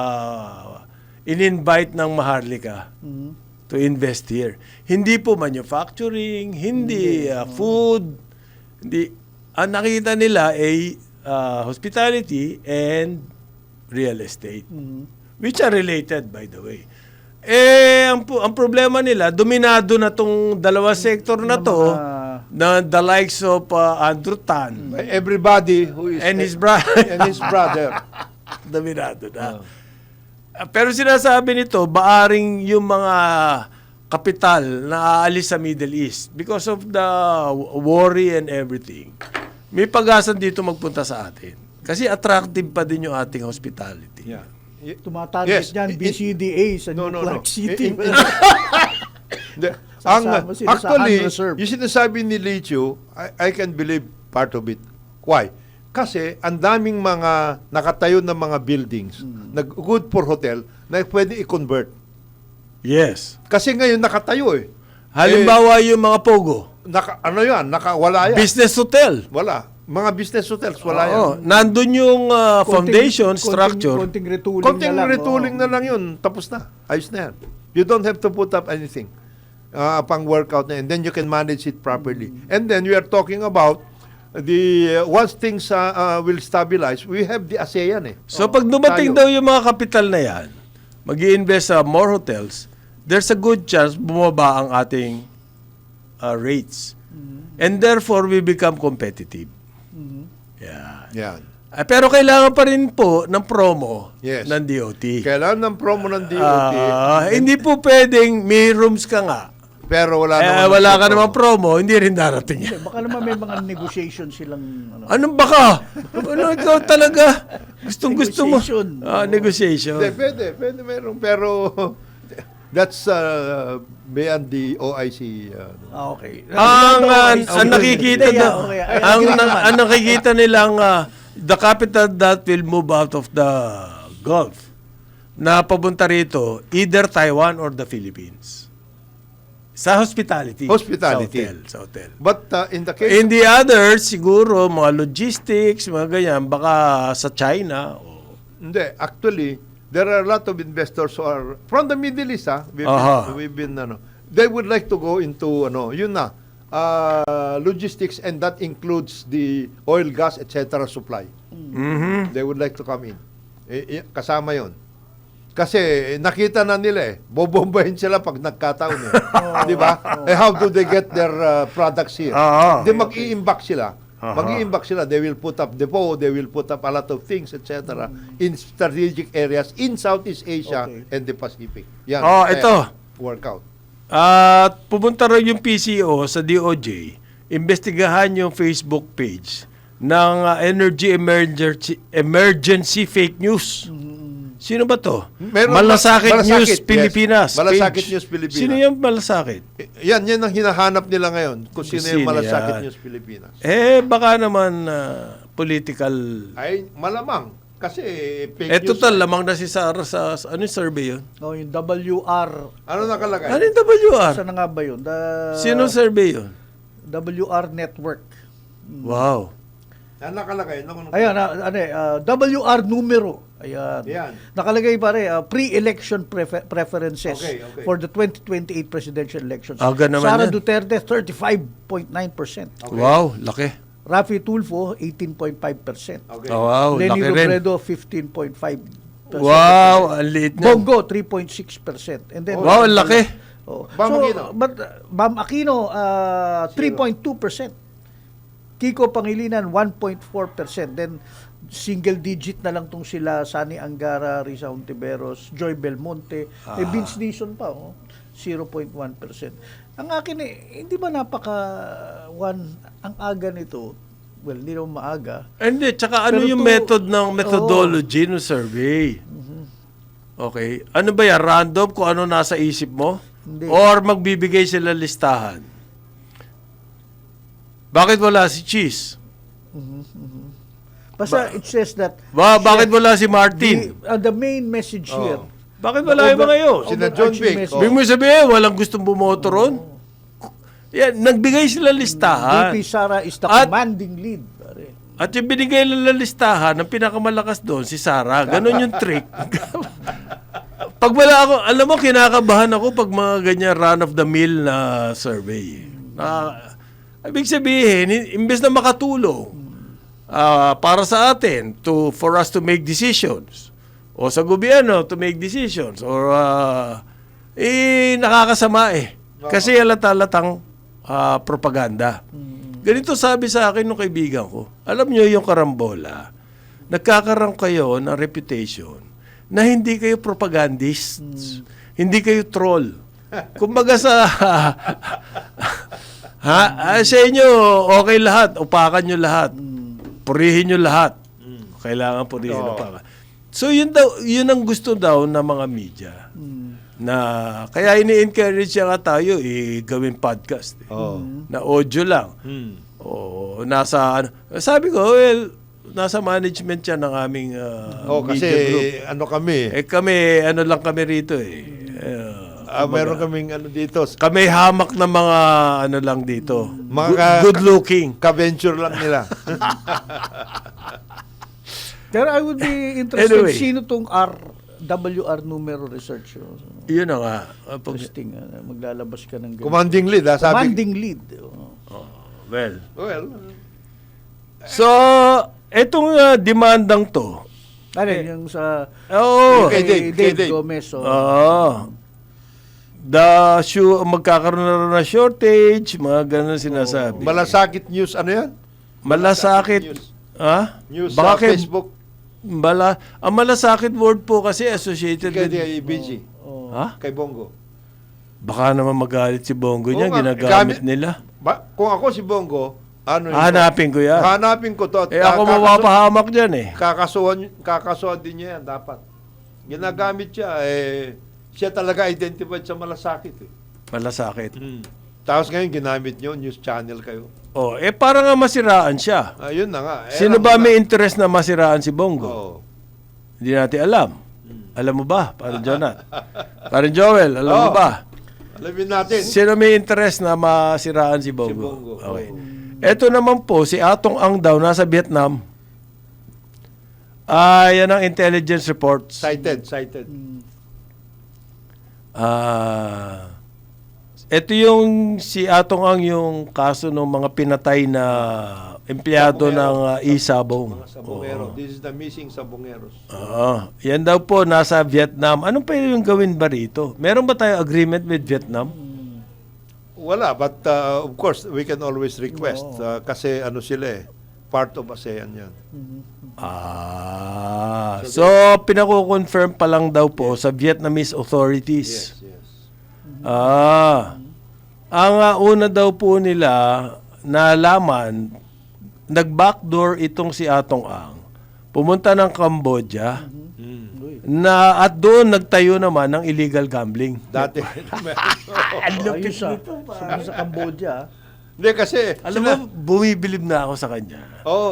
in-invite ng Maharlika to invest here. Hindi po manufacturing, hindi food, hindi. Ang nakita nila ay hospitality and real estate, which are related, by the way. Ang problema nila, dominado na tong dalawa sector na to, na the likes of Andrew Tan everybody who is and his brother. and his brother. Dominado na. Pero sinasabi nito, baaring yung mga kapital na aalis sa Middle East because of the worry and everything. May pag-asa dito magpunta sa atin. Kasi attractive pa din yung ating hospitality. Yeah. Tumatarget dyan, BCDA sa New Clark City. Sasama sila sa Actually, unreserved. yung sinasabi ni Lichu, I can believe part of it. Why? Kasi ang daming mga nakatayo na mga buildings na good for hotel na pwede i-convert. Yes. Kasi ngayon nakatayo eh. Halimbawa yung mga pogo. Wala yan. Business hotel. Wala. Mga business hotels, wala yan. Oo. Nandun yung foundation structure. Konting retooling Konting na lang. retooling na lang yun. Tapos na. Ayos na yan. You don't have to put up anything. Pang workout na. And then you can manage it properly. And then we are talking about once things will stabilize, we have the ASEAN eh. So pag dumating daw yung mga kapital na yan, mag-i-invest sa more hotels, there's a good chance bumaba ang ating rates. And therefore, we become competitive. Yeah. Yan. Pero kailangan pa rin po ng promo Yes. ng DOT. Kailangan ng promo ng DOT. Hindi po pwedeng may rooms ka nga. Pero wala Wala ka namang promo, hindi rin darating yan. Baka naman may mga negotiation silang Anong baka? Ano ikaw talaga? Gusto mo? Negotiation. Negotiation. Pwede meron. Pero that's beyond the OIC. okay. Ang nakikita ang nakikita nilang the capital that will move out of the Gulf na papunta rito, either Taiwan or the Philippines. Sa hospitality. Hospitality. Sa hotel. But in the case In the others, siguro, mga logistics, mga ganyan, baka sa China. Hindi, actually, there are a lot of investors who are from the Middle East, we've been they would like to go into logistics, and that includes the oil, gas, etc. supply. They would like to come in. Kasama 'yon. Kasi nakita na nila bobombahin sila pag nagkataon di ba? How do they get their products here? They mag-i-imbak sila. Mag-i-imbak sila. They will put up depot, they will put up a lot of things, etc. in strategic areas in Southeast Asia and the Pacific. Yan. Ito. Workout. At pumunta rin yung PCO sa DOJ, investigahan yung Facebook page ng Energy Emergency Fake News. Sino ba to? Malasakit News Pilipinas. Malasakit page. News Pilipinas. Sino yung Malasakit? Yan ang hinahanap nila ngayon. Kung sino yung Malasakit yan? News Pilipinas. Baka naman political. Ay, malamang. Kasi fake Ito news. lamang na si Sarah sa ano yung survey yun? yung WR. Ano nakalagay? Ano yung WR? Saan na nga ba yun? Sino survey yun? WR Network. Wow. Ano nakalagay? Ayan, WR numero. Ayan. Yan. Nakalagay pare, pre-election preferences Okay. for the 2028 presidential elections. Aga naman Sara yan. Duterte, 35.9%. Wow, laki. Rafi Tulfo, 18.5%. Okay. Wow, Lenny laki rin. Robredo, 15.5%. Wow, ang liit na. Bongo, 3.6%. And then, Wow, ang laki. Bam Aquino. But Bam Aquino, 3.2%. Kiko Pangilinan, 1.4%. Then, single digit na lang tong sila Sani Angara, Risa Hontiveros, Joy Belmonte, Vince Dizon pa, 0.1%. Ang akin hindi ba ang aga nito? Well, hindi naman maaga. Hindi, tsaka ano Pero yung methodology ng survey? Okay. Ano ba yan? Random kung ano nasa isip mo? Hindi. Or magbibigay sila listahan? Bakit wala si Cheese? Basta it says that Bakit wala si Martin? the main message here, Bakit wala yung mga yun? Sina John Vic. Big mo sabihin, walang gustong bumoto ron? Yan, nagbigay sila listahan. VP Sara is the At- commanding lead. Pare. At yung binigay nila listahan, ng pinakamalakas doon, si Sara. Ganon yung trick. Pag wala ako, alam mo, kinakabahan ako pag mga ganyan run-of-the-mill na survey. Ibig sabihin, imbes na makatulong para sa atin, for us to make decisions, o sa gobyerno to make decisions, or nakakasama eh. Kasi halata-halatang propaganda. Ganito sabi sa akin ng kaibigan ko, alam nyo yung karambola, nagkakaroon kayo ng reputation na hindi kayo propagandists, hindi kayo troll. Kumbaga sa sa inyo, okay lahat, upakan nyo lahat, purihin nyo lahat. Kailangan purihin upakan. So yun ang gusto daw ng mga media. Na kaya ini-encourage nga tayo gawin podcast. Na audio lang. O nasa sabi ko, well, nasa management yan ng aming kasi media group. ano kami, Kami, ano lang kami rito meron kaming ano dito, kami hamak na mga ano lang dito. Mga Good looking. ka-venture lang nila. Pero I would be interested, Anyway. sino tong RWR numero research? Yun na nga. Interesting. Maglalabas ka ng ganun. Commanding lead, ha? Sabi. Commanding lead. Well. Well, So, etong demandang to. Ano yung sa Oo. Kay Dave Dave. Gomez. Oo. Magkakaroon na rin na shortage, mga ganun sinasabi. malasakit news, ano yan? Malasakit. News. Ha? News Baka sa kay- Facebook. ang malasakit word po kasi associated Kay with... BG. Ha? Kay Bongo. Baka naman magalit si Bongo niya, Oo nga, ginagamit gamit- nila. Kung ako si Bongo, ano yun? Hanapin ko yan. Hanapin ko to. Ako mapapahamak dyan eh. Kakasuhan din niya yan, dapat. Ginagamit siya, siya talaga identified sa malasakit. Malasakit. Tapos ngayon, ginamit niyo, news channel kayo. Para nga masiraan siya. Ayun na nga. Sino ba may interest na masiraan si Bongo? Oo. Hindi natin alam. Alam mo ba? Parang Jonat. Parang Joel, alam mo Oo. ba? Alamin natin. Sino may interest na masiraan si Bongo? Si Bongo. Okay. Ito naman po, si Atong Ang daw, nasa Vietnam. Yan ang intelligence reports. Cited. Ito yung si Atong Ang yung kaso ng mga pinatay na empleyado ng Isabong. Mga sabongero. This is the missing sabongeros. Yan daw po, nasa Vietnam. Anong pwede yung gawin ba rito? Meron ba tayo agreement with Vietnam? Wala, but of course, we can always request. Kasi ano sila part of ASEAN yan. So pinako-confirm pa lang daw po sa Vietnamese authorities. Yes. Ang una daw po nila nalaman, nag-backdoor itong si Atong Ang. Pumunta ng Cambodia, at doon nagtayo naman ng illegal gambling. Dati. Ayos sa Cambodia. Hindi kasi, Alam mo, bumibilib na ako sa kanya.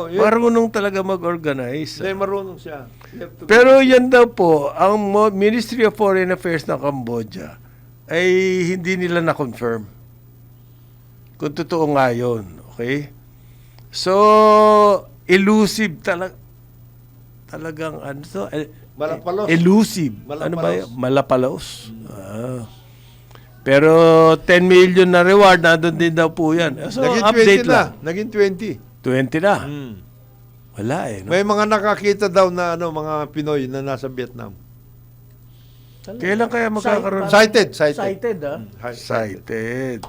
yun. Marunong talaga mag-organize. Hindi, marunong siya. You have to be- Pero yan daw po, ang Ministry of Foreign Affairs ng Cambodia ay hindi nila na-confirm. Kung totoo nga yun. Okay? So, elusive talagang ano to? Malapalos. Elusive. Malapalos. Ano ba yun? Malapalos. Pero 10 million na reward, nandun din daw po yan. So, Naging 20 update na. lang. Naging 20. 20 na. Wala eh. No? May mga nakakita daw na mga Pinoy na nasa Vietnam. Kailan kaya magkakaroon? Cited. Cited, Cited.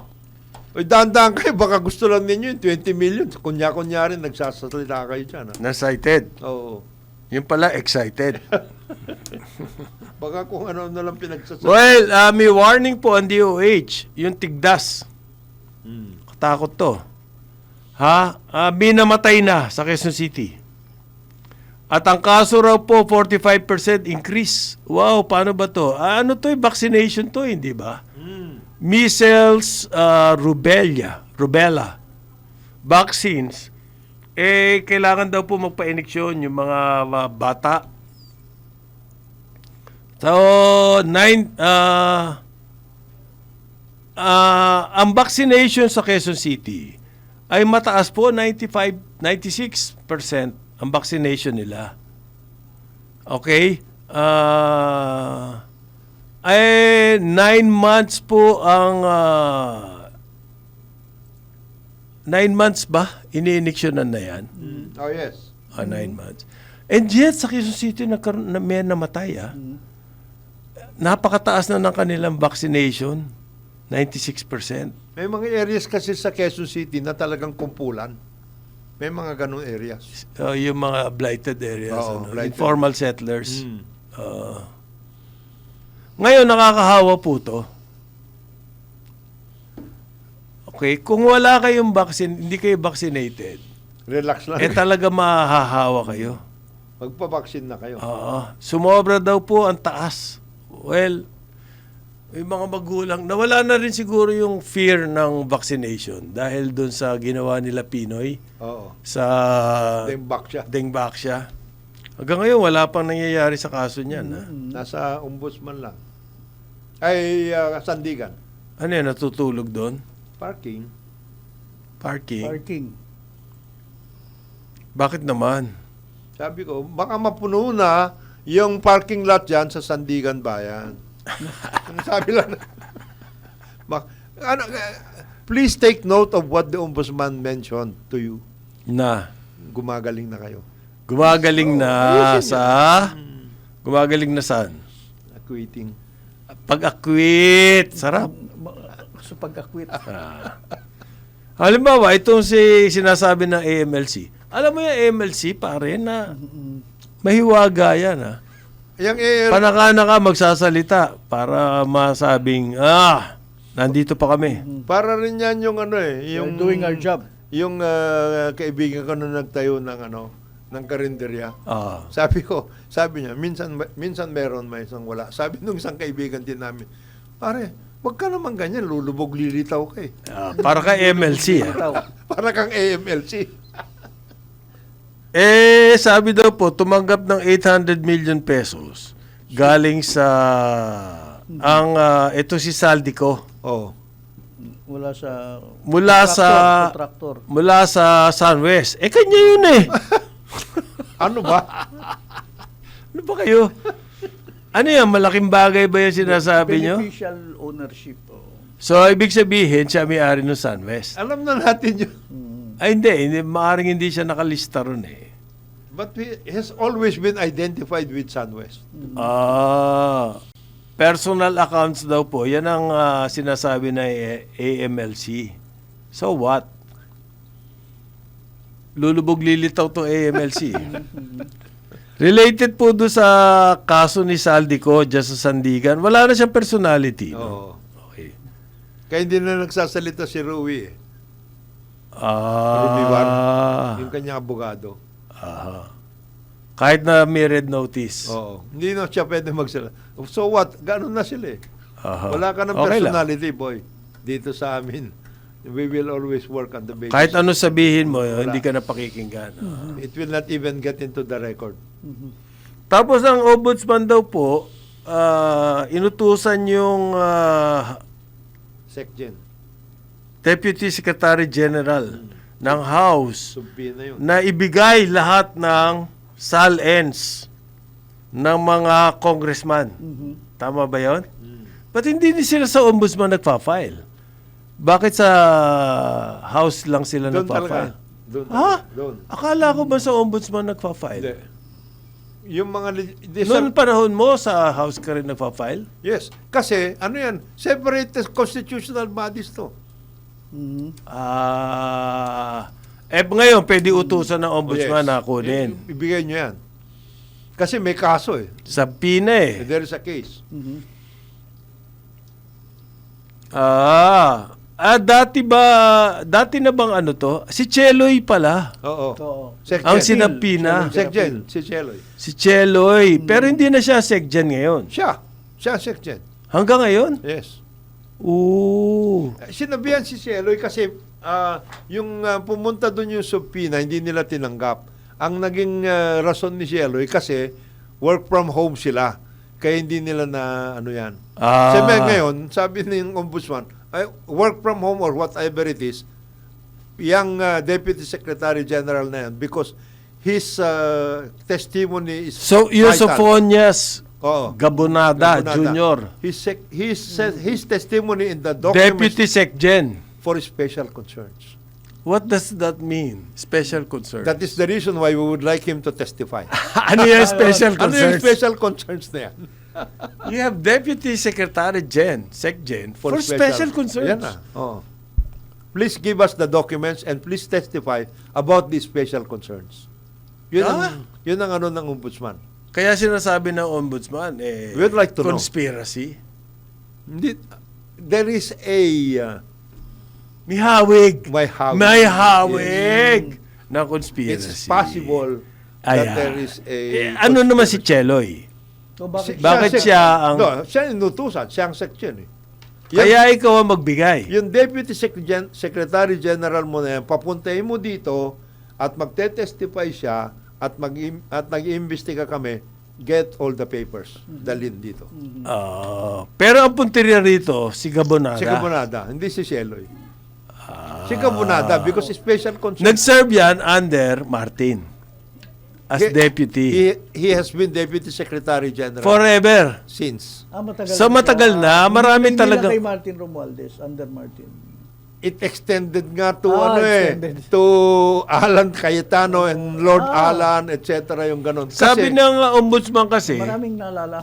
Uy, dahan-dahan kayo. Baka gusto lang ninyo yung 20 million. Kunya-kunyari, nagsasalita kayo dyan. Na-cited. Oo. Yung pala, excited. Baka kung ano na lang pinagsasalita. Well, may warning po ang DOH. Yung tigdas. Katakot to. Binamatay na sa Quezon City. At ang kaso raw po, 45% increase. Wow, paano ba to? Ano to? Vaccination to, hindi ba? Measles, rubella vaccines. Kailangan daw po magpa-ineksyon yung mga bata. So, Ang vaccination sa Quezon City ay mataas po, 96% ang vaccination nila. Okay? Ay 9 months po ang 9 months ba? Ini-injectionan na yan? Oh, yes. 9 months. And yet, sa Quezon City, may namatay. Napakataas na ng kanilang vaccination. 96%. May mga areas kasi sa Quezon City na talagang kumpulan. May mga ganun areas. Yung mga blighted areas, Oo, blighted. informal settlers. Ngayon, nakakahawa po to. Okay, kung wala kayong vaccine, hindi kayo vaccinated, Relax lang. talaga mahahawa kayo. Magpa-vaccine na kayo. Sumobra daw po ang taas. Well, may mga magulang, nawala na rin siguro yung fear ng vaccination dahil dun sa ginawa nila Pinoy Oo. sa Dembak siya. Dengbaksya. Hanggang ngayon, wala pang nangyayari sa kaso niyan. Ha? Nasa ombudsman lang. Ay, Sandigan. Ano yan, natutulog doon? Parking. Parking? Parking. Bakit naman? Sabi ko, baka mapuno na yung parking lot dyan sa Sandigan Bayan. Sabi lang. Please take note of what the ombudsman mentioned to you. Na? Gumagaling na kayo. Gumagaling na sa... Gumagaling na saan? Quitting. Pag-acquit. Sarap. Sa pag-acquit. Halimbawa, itong sinasabi ng AMLC. Alam mo yung AMLC, pare, na mahiwaga yan, ha? Yung Panakana ka magsasalita para masabing, nandito pa kami. para rin yan yung ano We're yung doing our job. Yung kaibigan ko na nagtayo ng karinderya. Sabi niya, minsan meron, may isang wala. Sabi nung isang kaibigan din namin, pare, wag ka naman ganyan, lulubog lilitaw ka eh. Para ka MLC, ha? Para kang AMLC. Sabi daw po, tumanggap ng 800 million pesos galing sa ito si Saldico. Oh. Mula sa Contractor. Mula sa Sunwest. Kanya yun eh. Ano ba? Ano ba kayo? Ano yan? Malaking bagay ba yung sinasabi nyo? Beneficial ownership. So, ibig sabihin, siya may-ari ng Sunwest. Alam na natin yun. Ay, hindi. Maaring hindi siya nakalista ron eh. But he has always been identified with Sunwest. Personal accounts daw po. Yan ang sinasabi na AMLC. So what? Lulubog lilitaw to AMLC. Related po doon sa kaso ni Saldico dyan sa Sandigan. Wala na siyang personality. No? Oo. Okay. Kaya hindi na nagsasalita si Rui eh. Rumiwan. Yung kanyang abogado. Kahit na may red notice. Oo. Hindi na siya pwede magsalita. So what? Ganun na sila eh. Wala ka ng Okay lang. personality, boy. Dito sa amin. We will always work on the basis. Kahit ano sabihin mo, hindi ka na pakikinggan. It will not even get into the record. Tapos ang ombudsman daw po, inutusan yung SecGen. Deputy Secretary General ng House Subpoena yun. na ibigay lahat ng SAL-ends ng mga congressman. Tama ba yun? Ba't hindi sila sa ombudsman nagpa-file? Bakit sa House lang sila Doon nagpa-file? talaga. Doon. Ha? Doon. Akala ko ba sa ombudsman nagpa-file? Hindi. Yung mga... Noong panahon mo, sa House ka rin nagpa-file? Yes. Kasi, ano yan? Separate constitutional bodies to. Ngayon, pwede utusan ng ombudsman na kunin. Ibigay nyo yan. Kasi may kaso eh. Subpoena eh. There is a case. Dati na bang ano to? Si Cheloy pala. Oo. Ang sinapina. SecGen. Si Cheloy. Si Cheloy. Pero hindi na siya SecGen ngayon. Siya SecGen. Hanggang ngayon? Yes. Ooh. Sinabihan si Cheloy kasi yung pumunta doon yung subpoena, hindi nila tinanggap. Ang naging rason ni Cheloy kasi work from home sila. Kaya hindi nila na ano yan. Sabi ngayon, sabi ng ombudsman, work from home or whatever it is, yung Deputy Secretary General na yan, because his testimony is So, vital. Yusufonias Oo. Gabonada, Jr. His testimony in the documents Deputy Secgen. for special concerns. What does that mean? Special concern. That is the reason why we would like him to testify. Ano yung special Ano yung concerns? special concerns na yan? You have Deputy Secretary Secgen for special concerns. Yan na. Oo. Please give us the documents and please testify about these special concerns. Yun ang ano ng ombudsman. Kaya sinasabi ng ombudsman, We'd like to know. conspiracy. Hindi, there is a May hawig. may hawig. Na conspiracy. It's possible that Ayan. there is a Ano naman si Cheloy? So, bakit? Bakit siya ang... No, siya inutusan, siya ang section eh. Kaya ikaw ang magbigay. Yung Deputy Secretary General mo na yan, papuntahin mo dito at magte-testify siya at nag-iimbestiga kami, get all the papers. Dalhin dito. Pero ang punteriya rito, si Gabonada. Si Gabonada, hindi si Sheloy. Si Gabonada, because special concern. Nag-serve yan under Martin as deputy. He has been Deputy Secretary General Forever. since. Matagal So, matagal na. Marami Hindi talaga. lang kay Martin Romualdez, under Martin. It extended nga to extended. to Alan Cayetano and Lord Alan, etc. yung ganun. Sabi ng ombudsman kasi, Maraming naalala.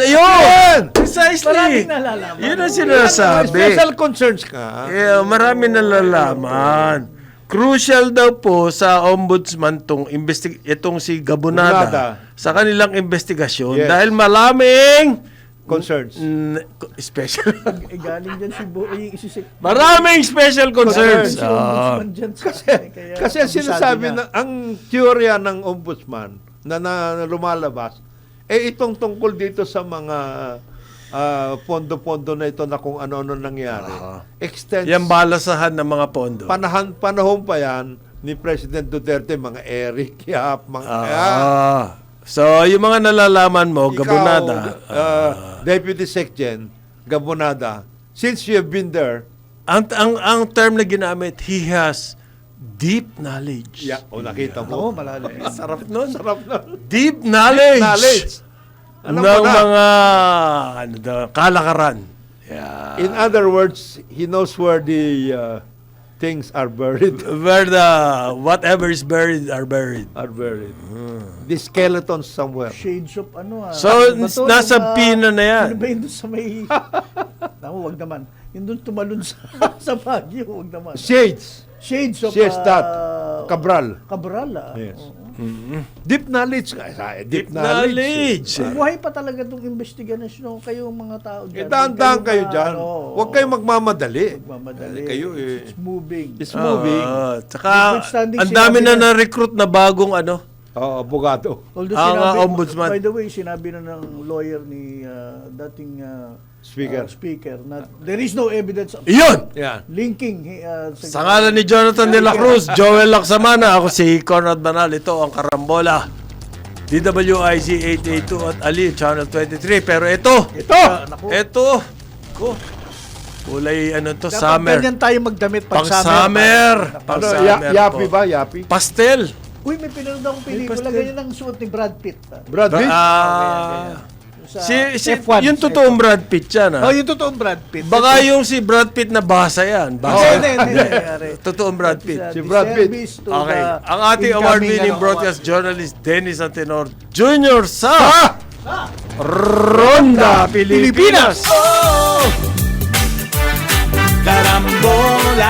yun! Precisely! Maraming nalalaman. Yun ang sinasabi. special concerns ka. Yeah, marami nalalaman. Crucial daw po sa ombudsman itong si Gabonada Gabonada. sa kanilang investigasyon Yes. dahil maraming Concerns. special. Galing dyan si isisik. Maraming special concerns. Si ombudsman dyan sa kaya Kasi ang sinasabi niya. na ang teorya ng ombudsman na lumalabas, itong tungkol dito sa mga pondo-pondo na ito na kung ano-ano nangyari. Extends, Yan balasahan ng mga pondo. panahon pa yan ni President Duterte, mga Eric Yap, mga... So, yung mga nalalaman mo, Ikaw, Gabonada, Deputy Secgen, Gabonada, since you have been there, ang term na ginamit, he has deep knowledge. nakita Oo, mo. malalim. Sarap nun. Sarap na. Deep knowledge. Knowledge. Alam ng mo na. mga kalakaran. Yeah. In other words, he knows where the things are buried. Where whatever is buried are buried. The skeletons somewhere. Shades of ano So, Ano ba to? nasa Yung, pina na yan. Ano ba yun doon sa may... Naku, wag naman. Yung doon tumalon sa Baguio, wag naman. Shades. Shades of... that. Cabral. Cabral, Yes. Oo. Deep knowledge. Deep Knowledge. Buhay pa talaga itong investigasyon kayong mga tao dyan. Dahan-dahan kayo dyan. Ano, Huwag kayong magmamadali. magmamadali. Kayo It's moving. It's moving. Tsaka, Notwithstanding ang dami sinabi na na-recruit na bagong Abogado. Although ang ombudsman. by the way, sinabi na ng lawyer ni dating speaker na there is no evidence of Iyon! Yan. linking Sa ngalan ni Jonathan De La Cruz, Joel Laksamana, ako si Conrad Banal. Ito ang Karambola. DWIZ 882 at Ali, Channel 23. Pero ito! Kulay dapat summer. ganyan tayo magdamit pag Pang summer. Pang summer Yapi po. ba? Yapi? Pastel. Uy, may pinanood akong pelikula, ganyan ang suot ni Brad Pitt. Brad Pitt? Sa F1, yung totoong Brad Pitt yan, ha? yung totoong Brad Pitt. Baka yung si Brad Pitt na basa yan. Hindi. Totoong Brad Pitt. Si Brad Pitt. Okay. Ang ating award-winning broadcast journalist, Dennis Antenor Jr. sa Ronda Pilipinas. Karambola